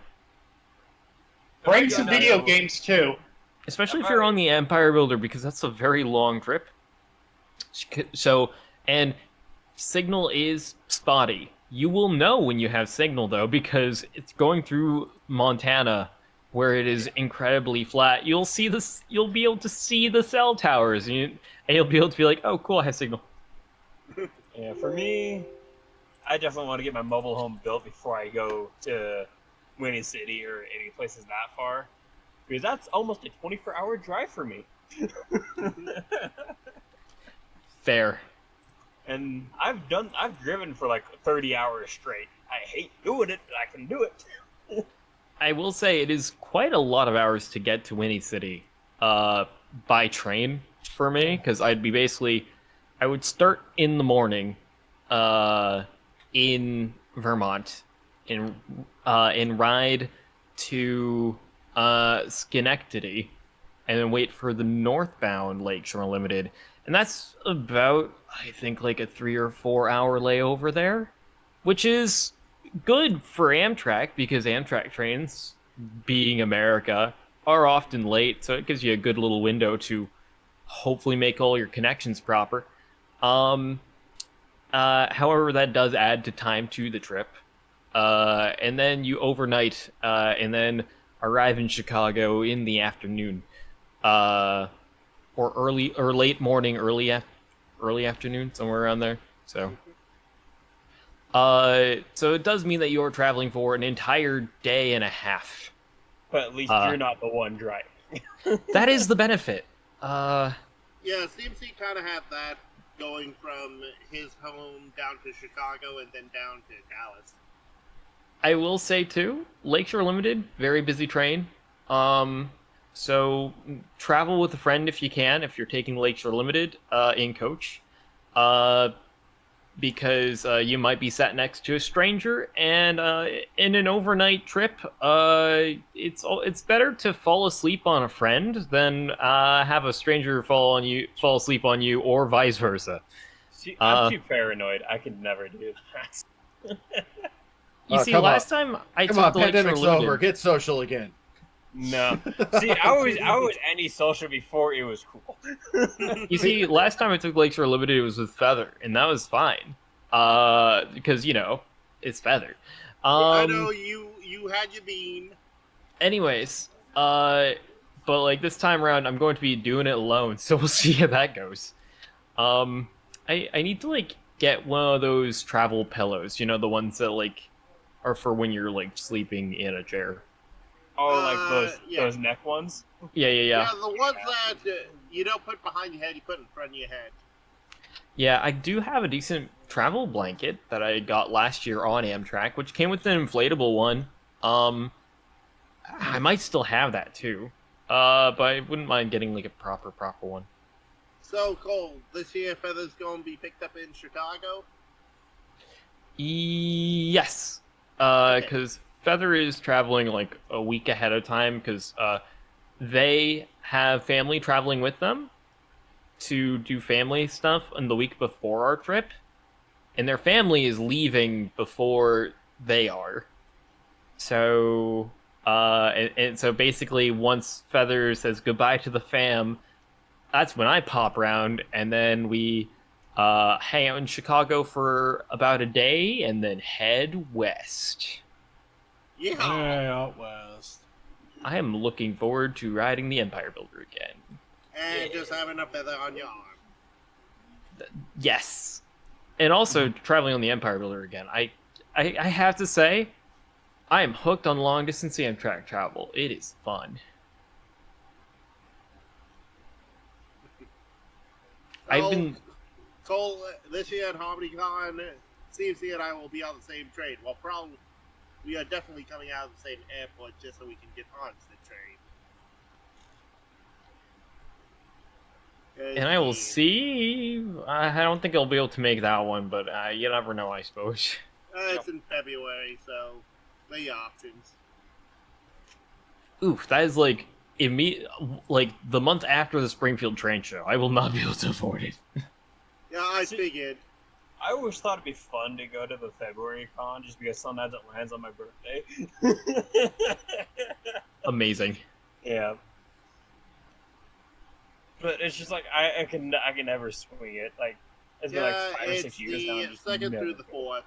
S6: Bring
S2: Yeah,
S6: some
S2: no,
S6: video
S2: no.
S6: games too.
S7: Especially if you're on the Empire Builder, because that's a very long trip. So, and signal is spotty. You will know when you have signal, though, because it's going through Montana, where it is incredibly flat. You'll see this. You'll be able to see the cell towers, and you'll be able to be like, "Oh, cool, I have signal."
S2: Yeah, for me, I definitely want to get my mobile home built before I go to Winnie City or any places that far, because that's almost a 24-hour drive for me.
S7: Fair.
S2: And I've driven for like 30 hours straight. I hate doing it, but I can do it.
S7: I will say it is quite a lot of hours to get to Winnie City, by train for me, because I would start in the morning, in Vermont, and ride to Schenectady, and then wait for the northbound Lakeshore Limited, and that's about, I think, like a 3 or 4 hour layover there, which is good for Amtrak because Amtrak trains, being America, are often late, so it gives you a good little window to hopefully make all your connections proper. However, that does add to time to the trip. And then you overnight, and then arrive in Chicago in the afternoon. Or late morning, early afternoon, somewhere around there. So it does mean that you're traveling for an entire day and a half.
S2: But at least you're not the one driving.
S7: That is the benefit.
S3: Yeah, CMC kind of had that going from his home down to Chicago and then down to Dallas.
S7: I will say too, Lakeshore Limited, very busy train. So travel with a friend if you can, if you're taking Lakeshore Limited in coach, because you might be sat next to a stranger, and in an overnight trip, it's better to fall asleep on a friend than have a stranger fall asleep on you, or vice versa.
S2: See, I'm too paranoid. I could never do that.
S7: You see,
S6: come
S7: last
S6: on.
S7: time I
S6: Come
S7: took
S6: on,
S7: the Lakeshore
S6: pandemic's
S7: Limited,
S6: over. Get social again.
S2: No. See, I was anti-social before it was cool.
S7: You see, last time I took Lakeshore Limited, it was with Feather, and that was fine. Because, it's Feather.
S3: I know you had your bean.
S7: Anyways, but like this time around, I'm going to be doing it alone, so we'll see how that goes. I need to like get one of those travel pillows, the ones that like are for when you're like sleeping in a chair.
S2: Oh, like those neck ones?
S7: Yeah.
S3: Yeah, the ones that you don't put behind your head, you put in front of your head.
S7: Yeah, I do have a decent travel blanket that I got last year on Amtrak, which came with an inflatable one. I might still have that too. But I wouldn't mind getting like a proper one.
S3: So, Cole, this year Feather's going to be picked up in Chicago?
S7: Yes. Because Feather is traveling like a week ahead of time, because they have family traveling with them to do family stuff in the week before our trip, and their family is leaving before they are. So And so basically, once Feather says goodbye to the fam, that's when I pop round, and then we hang out in Chicago for about a day, and then head west.
S3: Yeah.
S1: Hey, out west.
S7: I am looking forward to riding the Empire Builder again.
S3: And just having a feather on your arm.
S7: Yes, and also traveling on the Empire Builder again. I have to say, I am hooked on long distance Amtrak travel. It is fun. I've been
S3: Cole, this year at HarmonyCon, CMC and I will be on the same train. Well, probably we are definitely coming out of the same airport just so we can get on the train.
S7: And I will see. I don't think I'll be able to make that one, but you never know, I suppose.
S3: It's in February, so the options.
S7: Oof, that is like the month after the Springfield train show. I will not be able to afford it.
S3: Yeah, I figured.
S2: I always thought it'd be fun to go to the February con just because sometimes it lands on my birthday.
S7: Amazing.
S2: Yeah. But it's just like I can never swing it. Like it's been like 5 or 6 years now.
S3: It's the second through the fourth.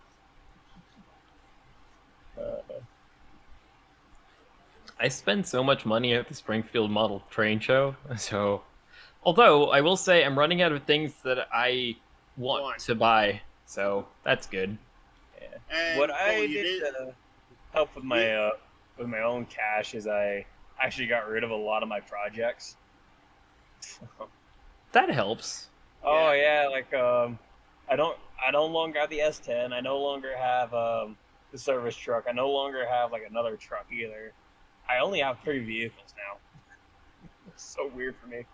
S7: I spend so much money at the Springfield Model Train Show, so although I will say I'm running out of things that I want to buy, so that's good.
S2: Yeah.
S3: And
S2: What
S3: Cole,
S2: I
S3: you
S2: did to help with my own cash is I actually got rid of a lot of my projects.
S7: That helps.
S2: Oh yeah, like I no longer have the S10. I no longer have the service truck. I no longer have like another truck either. I only have 3 vehicles now. It's so weird for me.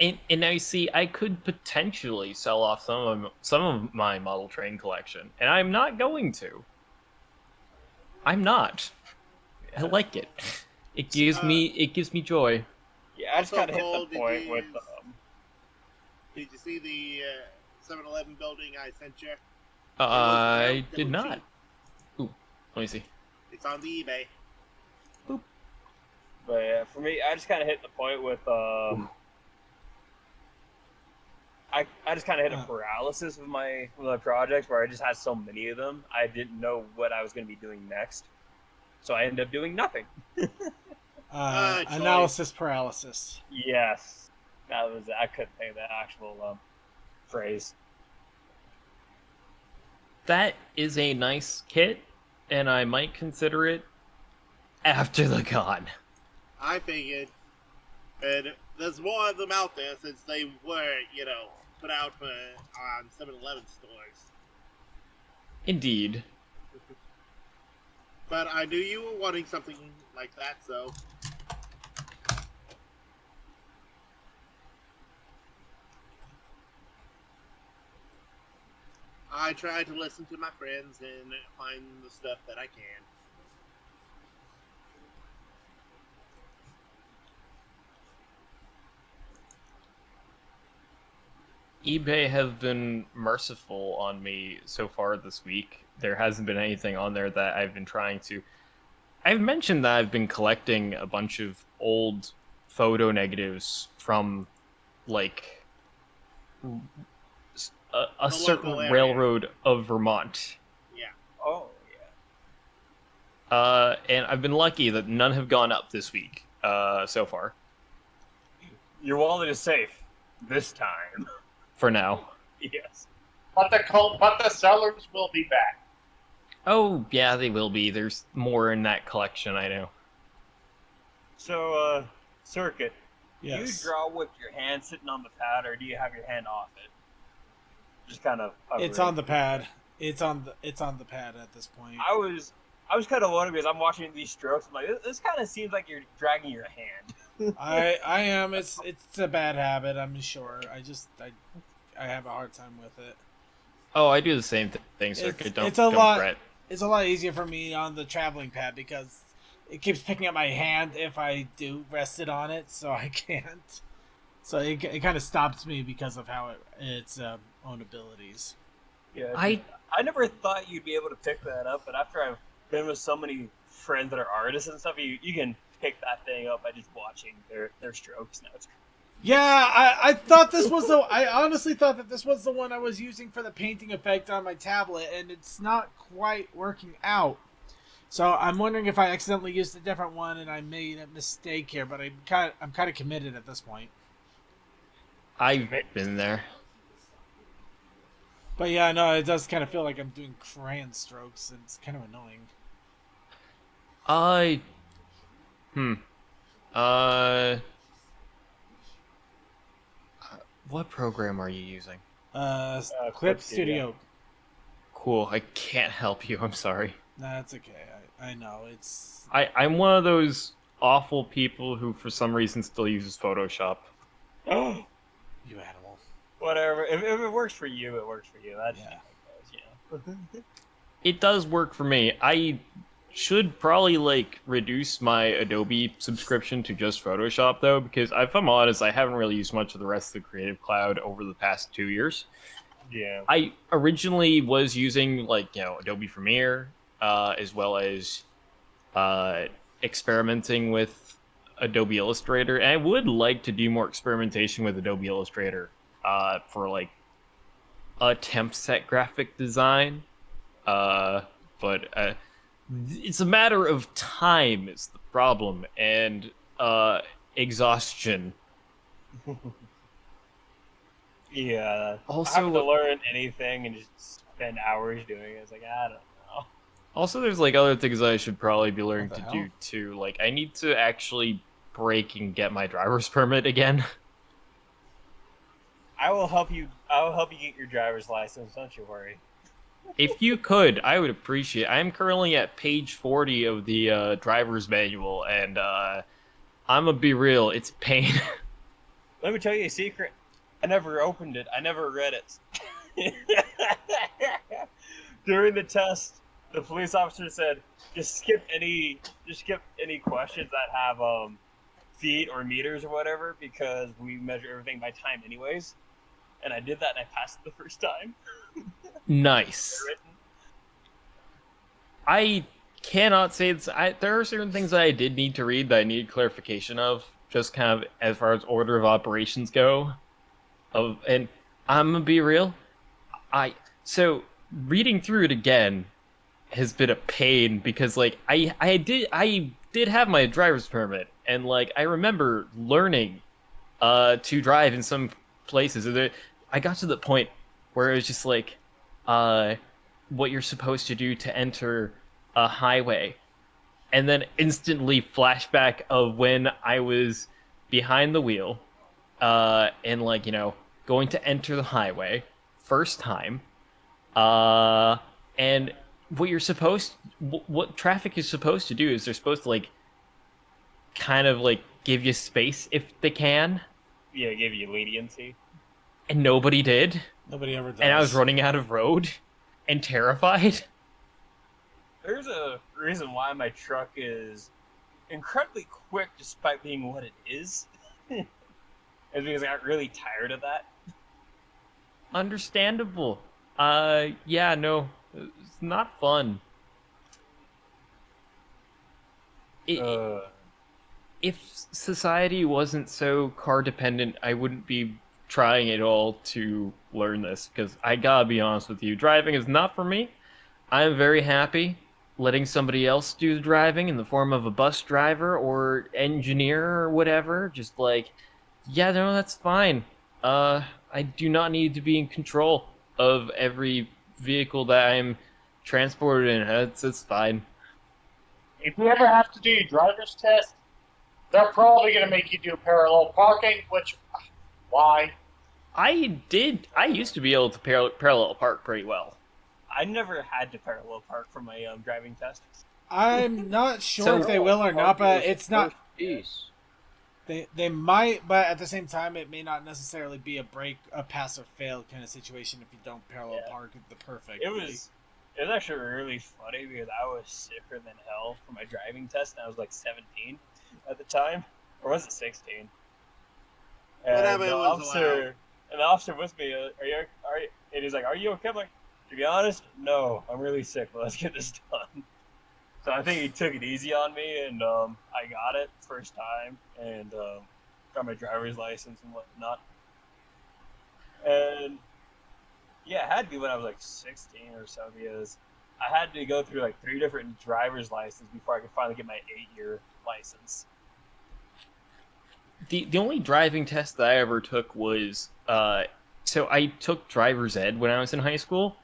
S7: And now you see, I could potentially sell off some of my model train collection, and I'm not going to. I'm not. I like it. It gives me joy.
S2: Yeah, I just
S3: Also,
S2: kind of hit
S3: Cole,
S2: the point with
S3: Did you see the 7-Eleven building I sent you?
S7: I
S3: It
S7: did
S3: was
S7: not.
S3: cheap.
S7: Ooh, let me see.
S3: It's on the eBay.
S2: But yeah, for me, I just kind of hit the point with I just kind of hit a paralysis with my projects where I just had so many of them. I didn't know what I was going to be doing next, so I ended up doing nothing.
S1: Analysis paralysis.
S2: Yes, that was. I couldn't think of the actual phrase.
S7: That is a nice kit, and I might consider it after the con.
S3: I figured. And there's more of them out there since they were, put out on 7-Eleven stores.
S7: Indeed.
S3: But I knew you were wanting something like that, so. I try to listen to my friends and find the stuff that I can.
S7: eBay has been merciful on me so far this week. There hasn't been anything on there that I've been trying to... I've mentioned that I've been collecting a bunch of old photo negatives from, like, a certain railroad of Vermont.
S3: Yeah.
S2: Oh yeah.
S7: And I've been lucky that none have gone up this week so far.
S2: Your wallet is safe this time.
S7: For now.
S2: Yes.
S6: But the sellers will be back.
S7: Oh, yeah, they will be. There's more in that collection, I know.
S2: So, Circuit,
S1: Yes.
S2: do you draw with your hand sitting on the pad, or do you have your hand off it? Just kind of.
S1: It's on the pad. It's on the pad at this point.
S2: I was kind of wondering because I'm watching these strokes. I'm like, this kind of seems like you're dragging your hand.
S1: I am. It's a bad habit. I'm sure. I have a hard time with it.
S7: Oh, I do the same thing, Circuit. Don't fret.
S1: It's a lot easier for me on the traveling pad because it keeps picking up my hand if I do rest it on it, so I can't. So it kind of stops me because of how its own abilities.
S2: Yeah, I never thought you'd be able to pick that up, but after I've been with so many friends that are artists and stuff, you can pick that thing up by just watching their strokes. Now it's
S1: Yeah, I thought this was the. I honestly thought that this was the one I was using for the painting effect on my tablet, and it's not quite working out. So I'm wondering if I accidentally used a different one and I made a mistake here, but I'm kind of committed at this point.
S7: I've been there.
S1: But yeah, no, it does kind of feel like I'm doing crayon strokes, and it's kind of annoying.
S7: What program are you using?
S1: Clip Studio.
S7: Cool. I can't help you. I'm sorry.
S1: Nah, that's okay. I know it's.
S7: I'm one of those awful people who, for some reason, still uses Photoshop.
S2: oh,
S1: You animal.
S2: whatever. If it works for you, it works for you. That's
S1: Yeah.
S7: It does work for me. I should probably reduce my Adobe subscription to just Photoshop though, because if I'm honest, I haven't really used much of the rest of the Creative Cloud over the past 2 years.
S2: Yeah.
S7: I originally was using Adobe Premiere, as well as experimenting with Adobe Illustrator, and I would like to do more experimentation with Adobe Illustrator for attempts at graphic design. But it's a matter of time is the problem, and exhaustion.
S2: Yeah.
S7: Also,
S2: having to learn anything and just spend hours doing it, it's like, I don't know.
S7: Also, there's other things I should probably be learning
S1: What
S7: to
S1: the
S7: do
S1: hell?
S7: too. I need to actually break and get my driver's permit again.
S2: I will help you get your driver's license, don't you worry.
S7: If you could, I would appreciate it. I'm currently at page 40 of the driver's manual, and I'm gonna be real, it's pain.
S2: Let me tell you a secret. I never opened it. I never read it. During the test, the police officer said, just skip any questions that have feet or meters or whatever, because we measure everything by time anyways. And I did that and I passed it the first time.
S7: Nice. I cannot say this. There are certain things that I did need to read that I need clarification of, just kind of as far as order of operations go. And I'm gonna be real. So reading through it again has been a pain because I did have my driver's permit, and I remember learning to drive in some places. And I got to the point where it was just what you're supposed to do to enter a highway, and then instantly flashback of when I was behind the wheel, and going to enter the highway first time, and what traffic is supposed to do is they're supposed to kind of give you space if they can,
S2: Yeah, give you leniency.
S7: and nobody did.
S1: Nobody ever does.
S7: And I was running out of road and terrified.
S2: There's a reason why my truck is incredibly quick despite being what it is. It's because I got really tired of that.
S7: Understandable. Yeah, no, it's not fun. If society wasn't so car dependent, I wouldn't be trying at all to learn this, because I gotta be honest with you, driving is not for me. I'm very happy letting somebody else do the driving in the form of a bus driver or engineer or whatever. Just yeah, no, that's fine. I do not need to be in control of every vehicle that I'm transported in. It's fine.
S6: If you ever have to do your driver's test, they're probably going to make you do parallel parking, which, why?
S7: I used to be able to parallel park pretty well.
S2: I never had to parallel park for my driving test.
S1: I'm not sure
S7: So-
S1: if they will or not, but it's not.
S4: Jeez.
S1: They might, but at the same time, it may not necessarily be a pass or fail kind of situation if you don't parallel
S2: Yeah.
S1: park the perfect.
S2: It was actually really funny because I was sicker than hell for my driving test, and I was 17 at the time, or was it 16? And
S3: Whatever
S2: the
S3: was allowed.
S2: officer with me, are you? And he's like, "Are you okay?" I'm like, to be honest, no, I'm really sick, but let's get this done. So I think he took it easy on me, and I got it first time, and got my driver's license and whatnot. And yeah, it had to be when I was like 16 or so, because I had to go through like 3 different driver's licenses before I could finally get my 8-year license.
S7: The only driving test that I ever took was so I took driver's ed when I was in high school,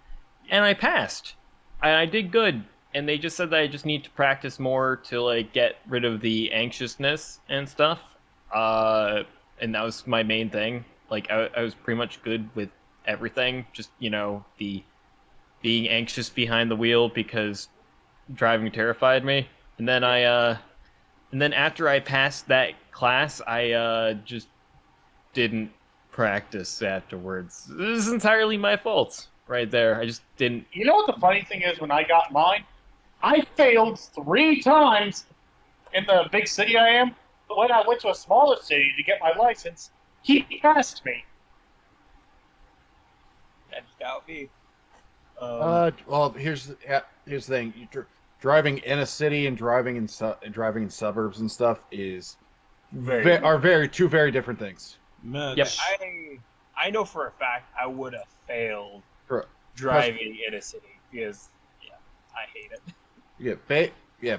S7: and I passed. I did good, and they just said that I just need to practice more to like get rid of the anxiousness and stuff. And that was my main thing. Like I was pretty much good with everything. Just the being anxious behind the wheel because driving terrified me. And then and then after I passed that class, I just didn't practice afterwards. This is entirely my fault, right there. I just didn't.
S6: You know what the funny thing is? When I got mine, I failed 3 times in the big city I am. But when I went to a smaller city to get my license, he passed me.
S2: That's got me.
S8: Well, here's the thing: driving in a city and driving in suburbs and stuff are two very different things.
S1: Much.
S7: Yep.
S2: I know for a fact I would have failed
S8: Correct.
S2: driving in a city because I hate it.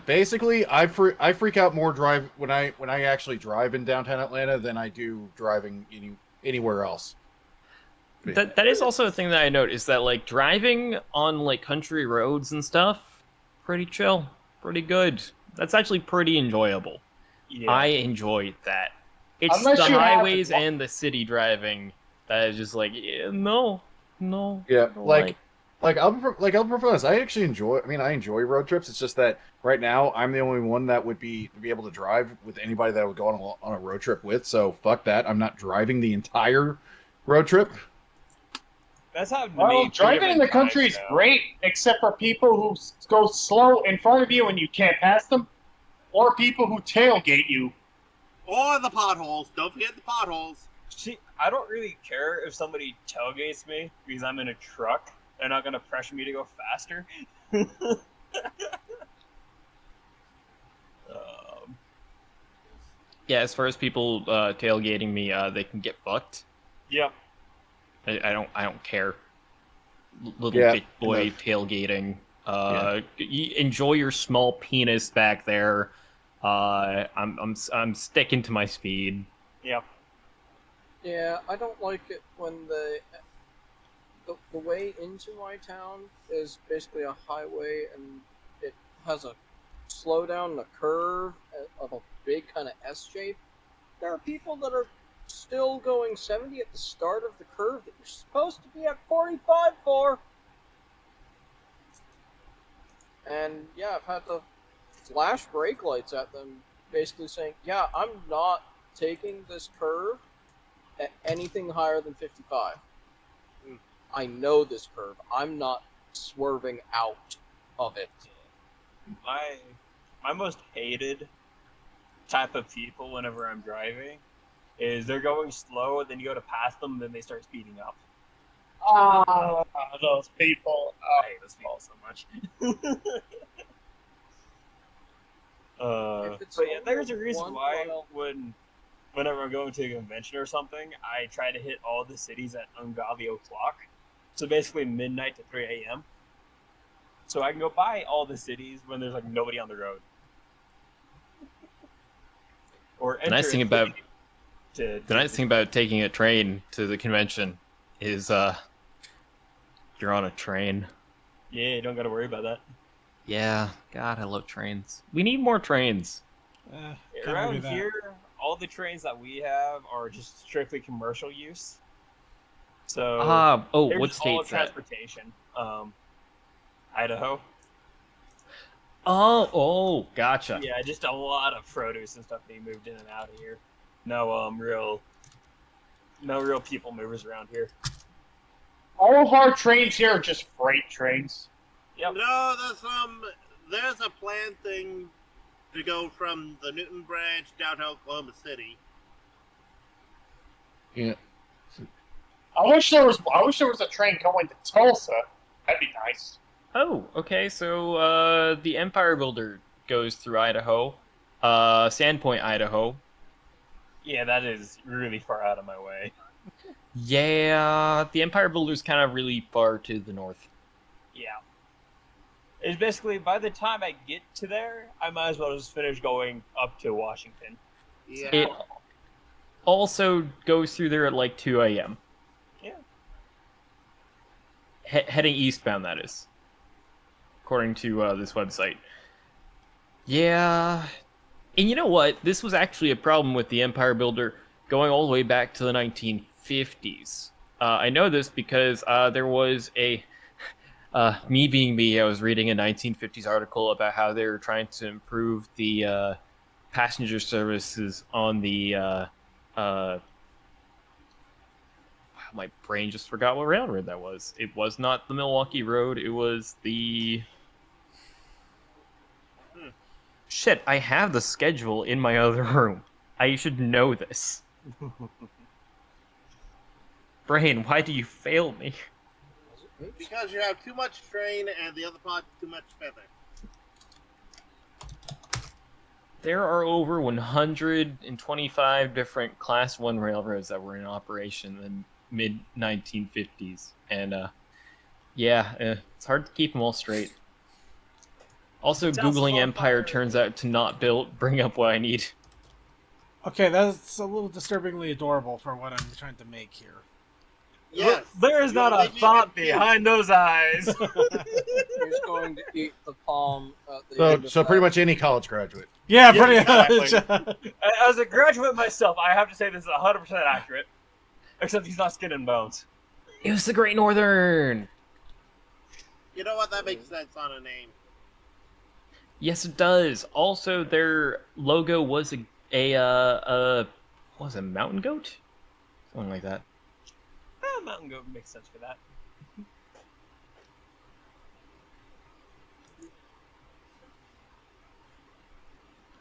S8: Basically, I freak out more when I actually drive in downtown Atlanta than I do driving anywhere else.
S7: That is also a thing that I note is that like driving on like country roads and stuff, pretty chill, pretty good. That's actually pretty enjoyable.
S2: Yeah.
S7: I enjoy that. It's
S6: Unless
S7: the
S6: you have
S7: highways
S6: to-
S7: and the city driving that is just like no.
S8: Yeah,
S7: I don't
S8: like I'll be honest. I enjoy road trips. It's just that right now I'm the only one that would be able to drive with anybody that I would go on a road trip with. So fuck that. I'm not driving the entire road trip.
S2: That's how
S6: Well, driving in the country is great, except for people who go slow in front of you and you can't pass them, or people who tailgate you.
S3: Or the potholes. Don't forget the potholes.
S2: See, I don't really care if somebody tailgates me because I'm in a truck. They're not going to pressure me to go faster.
S7: Yeah, as far as people tailgating me, they can get fucked.
S2: Yep.
S7: I don't care. Little
S8: Yeah,
S7: big boy
S8: enough.
S7: tailgating. Enjoy your small penis back there. I'm sticking to my speed.
S2: Yep.
S4: Yeah, I don't like it when the way into my town is basically a highway and it has a slowdown and a curve of a big kind of S shape. There are people that are still going 70 at the start of the curve that you're supposed to be at 45 for. And yeah, I've had to flash brake lights at them, basically saying, yeah, I'm not taking this curve at anything higher than 55. I know this curve. I'm not swerving out of it.
S2: My most hated type of people whenever I'm driving is they're going slow, and then you go to pass them, and then they start speeding up.
S6: Ah, those people.
S2: I hate those people so much. But yeah, there's a reason why whenever I'm going to a convention or something, I try to hit all the cities at ungodly o'clock. So basically midnight to 3 a.m. So I can go by all the cities when there's like nobody on the road. Or
S7: The nice thing about
S2: to
S7: taking a train to the convention is you're on a train.
S2: Yeah, you don't got to worry about that.
S7: Yeah, God, I love trains. We need more trains.
S1: Can't
S2: Around
S1: argue that.
S2: here, all the trains that we have are just strictly commercial use. So they're
S7: what
S2: just all
S7: state's that?
S2: transportation. Idaho.
S7: Oh, gotcha.
S2: Yeah, just a lot of produce and stuff being moved in and out of here. No real people movers around here.
S6: All of our trains here are just freight trains.
S2: Yep.
S3: No, there's a planned thing to go from the Newton branch down to Oklahoma City.
S8: Yeah.
S6: I wish there was a train going to Tulsa. That'd be nice.
S7: Oh, okay. So the Empire Builder goes through Idaho, Sandpoint, Idaho.
S2: Yeah, that is really far out of my way.
S7: Yeah, the Empire Builder's kind of really far to the north.
S2: Yeah. It's basically, by the time I get to there, I might as well just finish going up to Washington.
S3: Yeah.
S7: It also goes through there at like 2 a.m.
S2: Yeah.
S7: Heading eastbound, that is, according to this website. Yeah, and you know what? This was actually a problem with the Empire Builder going all the way back to the 1950s. I know this because there was a me being me, I was reading a 1950s article about how they were trying to improve the passenger services on the. My brain just forgot what railroad that was. It was not the Milwaukee Road. It was the. Shit! I have the schedule in my other room. I should know this. Brain, why do you fail me?
S3: Because you have too much train and the other part too much feather.
S7: There are over 125 different Class 1 railroads that were in operation in the mid-1950s. And, it's hard to keep them all straight. Also,
S2: Sounds
S7: Googling
S2: fun.
S7: Empire turns out to not bring up what I need.
S1: Okay, that's a little disturbingly adorable for what I'm trying to make here.
S3: Yes.
S2: There is not a thought behind those eyes.
S4: He's going to eat the palm at the end of
S8: So pretty
S4: that.
S8: much any college graduate.
S1: Yeah,
S2: Yeah,
S1: pretty
S2: exactly.
S1: much.
S2: As a graduate myself, I have to say this is 100% accurate. Except he's not skin and bones.
S7: It was the Great Northern!
S3: You know what? That makes sense on a name.
S7: Yes, it does. Also, their logo was what was it, mountain goat? Something like that.
S2: Mountain Goat makes sense for that.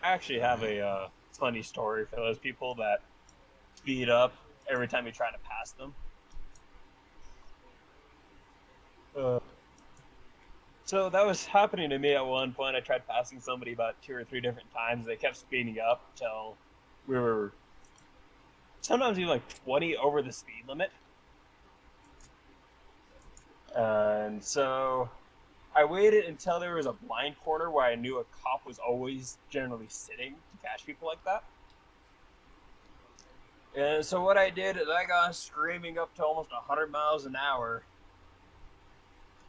S2: I actually have a funny story for those people that speed up every time you try to pass them. So that was happening to me at one point. I tried passing somebody about 2 or 3 different times. They kept speeding up until we were sometimes even like 20 over the speed limit. And so I waited until there was a blind corner where I knew a cop was always generally sitting to catch people like that. And so what I did is I got screaming up to almost 100 miles an hour.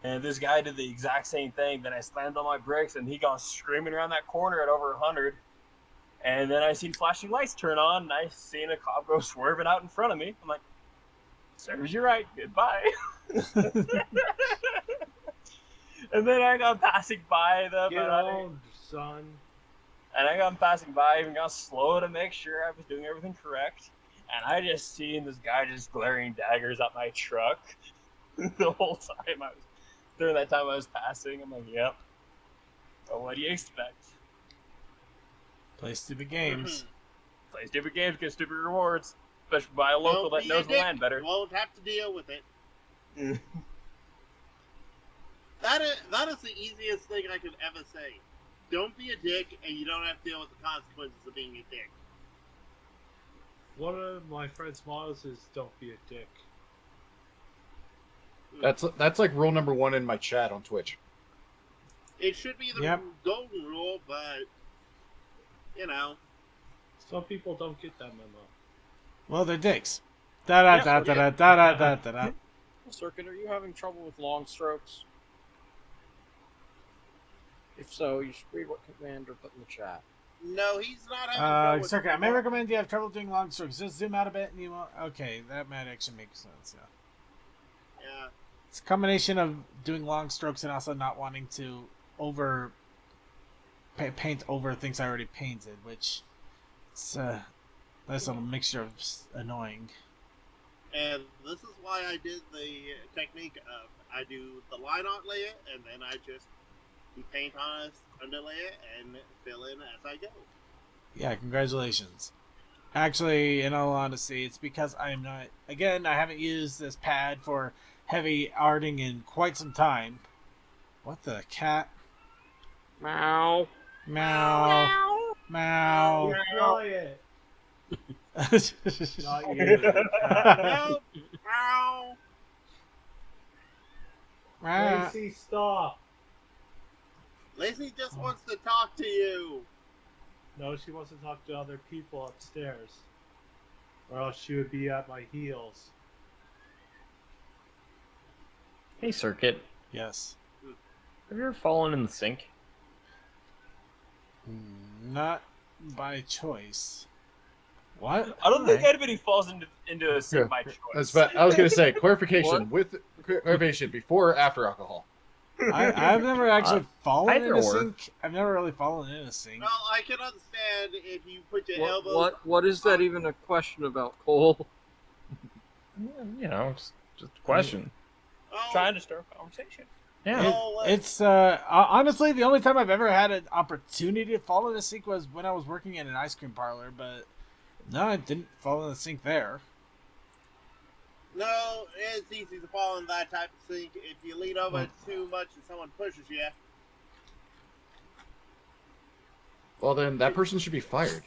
S2: And this guy did the exact same thing. Then I slammed on my brakes and he got screaming around that corner at over 100. And then I seen flashing lights turn on and I seen a cop go swerving out in front of me. I'm like, serves you right, goodbye. And then I got passing by them.
S5: Get on, son.
S2: And I got passing by, even got slow to make sure I was doing everything correct. And I just seen this guy just glaring daggers at my truck the whole time during that time I was passing. I'm like, yep. Well, what do you expect?
S1: Play stupid games.
S2: Play stupid games, get stupid rewards. Especially by a local
S3: Don't
S2: that
S3: be
S2: knows
S3: a
S2: the
S3: dick.
S2: land better.
S3: You won't have to deal with it. That is the easiest thing I could ever say. Don't be a dick, and you don't have to deal with the consequences of being a dick.
S5: One of my friend's mottos is "Don't be a dick."
S8: That's like rule number 1 in my chat on Twitch.
S3: It should be the
S1: Yep.
S3: golden rule, but you know.
S5: Some people don't get that memo.
S1: Well, they're dicks. Da da da da da da da da da.
S4: Circuit, are you having trouble with long strokes? If so, you should read what Commander put in the chat.
S3: No, he's not having trouble with
S1: Circuit, I may
S3: the-
S1: recommend you have trouble doing long strokes. Just zoom out a bit and you won't. Okay, that might actually make sense, yeah.
S3: Yeah.
S1: It's a combination of doing long strokes and also not wanting to paint over things I already painted, which it's that's a mixture of annoying.
S3: And this is why I did the technique of I do the line art layer and then I just paint on a underlayer and fill in as I go.
S1: Yeah, congratulations. Actually, in all honesty, it's because I'm not. Again, I haven't used this pad for heavy arting in quite some time. What the cat?
S4: Meow.
S1: Meow. Meow.
S5: Be quiet. Not you.
S3: Help! Ow!
S5: Lacey, stop.
S3: Lacey just wants to talk to you.
S5: No, she wants to talk to other people upstairs. Or else she would be at my heels.
S7: Hey, Circuit.
S1: Yes.
S7: Have you ever fallen in the sink?
S1: Not by choice. What?
S2: I don't think anybody falls into a sink by choice.
S8: I was going to say, clarification, clarification, before or after alcohol?
S1: I've never actually fallen in
S7: either
S1: a
S7: or.
S1: sink. I've never really fallen in a sink.
S3: Well, I can understand if you put your elbow.
S4: What is that even a question about, Cole?
S7: You know, just a question.
S3: Oh,
S2: Trying to start a conversation.
S7: Yeah.
S1: It's honestly the only time I've ever had an opportunity to fall in a sink was when I was working in an ice cream parlor, but no, I didn't fall in the sink there.
S3: No, it's easy to fall in that type of sink if you lean over too much and someone pushes you.
S8: Well, then that person should be fired.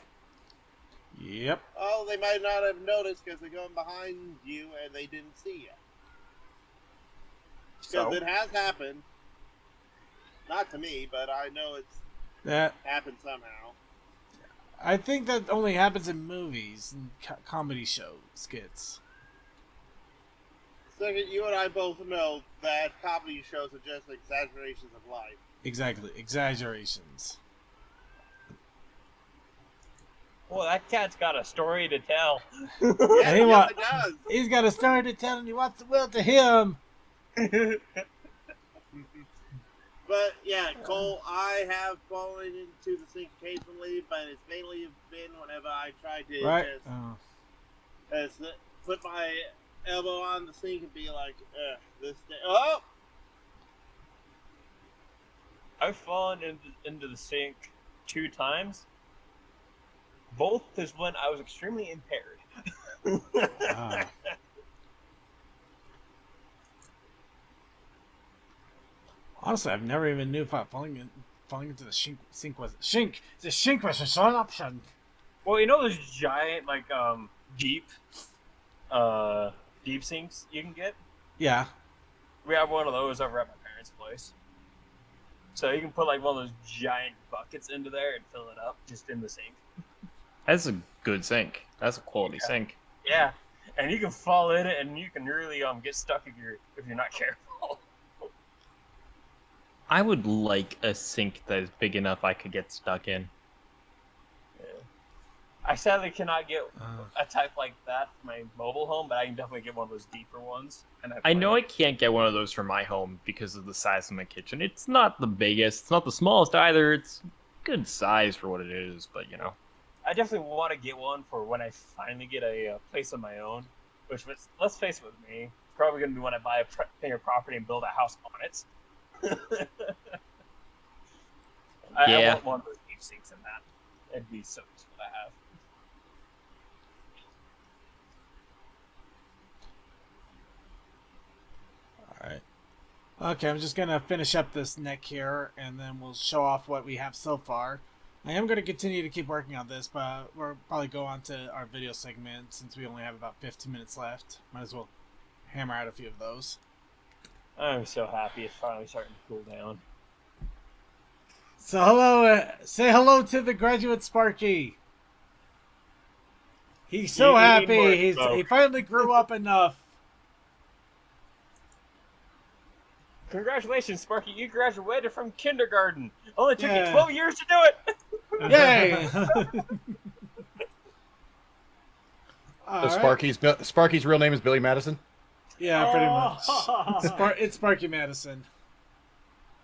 S1: Yep.
S3: Oh, they might not have noticed because they're going behind you and they didn't see you. Because it has happened. Not to me, but I know it's happened somehow.
S1: I think that only happens in movies and comedy show skits.
S3: Second, you and I both know that comedy shows are just exaggerations of life.
S1: Exactly, exaggerations.
S2: Well, that cat's got a story to tell.
S3: Yes, it does.
S1: He's got a story to tell and he wants the world to hear him.
S3: But yeah, Cole, I have fallen into the sink occasionally, but it's mainly been whenever I try to just put my elbow on the sink and be like, this thing. Oh!
S2: I've fallen into the sink 2 times. Both is when I was extremely impaired.
S1: Honestly, I've never even knew if falling into the sink was the sink was an option.
S2: Well, you know those giant deep sinks you can get?
S1: Yeah.
S2: We have one of those over at my parents' place. So you can put one of those giant buckets into there and fill it up just in the sink.
S7: That's a good sink. That's a quality sink.
S2: Yeah, and you can fall in it, and you can really get stuck if you're not careful.
S7: I would like a sink that is big enough I could get stuck in.
S2: Yeah. I sadly cannot get a type like that for my mobile home, but I can definitely get one of those deeper ones. And
S7: I know I can't get one of those for my home because of the size of my kitchen. It's not the biggest, it's not the smallest either. It's good size for what it is, but you know.
S2: I definitely want to get one for when I finally get a place of my own. Which, let's face it with me, it's probably going to be when I buy a bigger property and build a house on it. I want one of those deep sinks in that. It'd be so useful to have.
S1: Alright. Okay, I'm just gonna finish up this neck here, and then we'll show off what we have so far. I am gonna continue to keep working on this, but we'll probably go on to our video segment since we only have about 15 minutes left. Might as well hammer out a few of those.
S2: I'm so happy it's finally starting to cool down.
S1: So hello, say hello to the graduate Sparky. He's so happy. He finally grew up enough.
S2: Congratulations, Sparky! You graduated from kindergarten. Only took you 12 years to do it.
S1: Yay!
S8: So Sparky's real name is Billy Madison.
S1: Yeah, pretty much. It's Sparky Madison.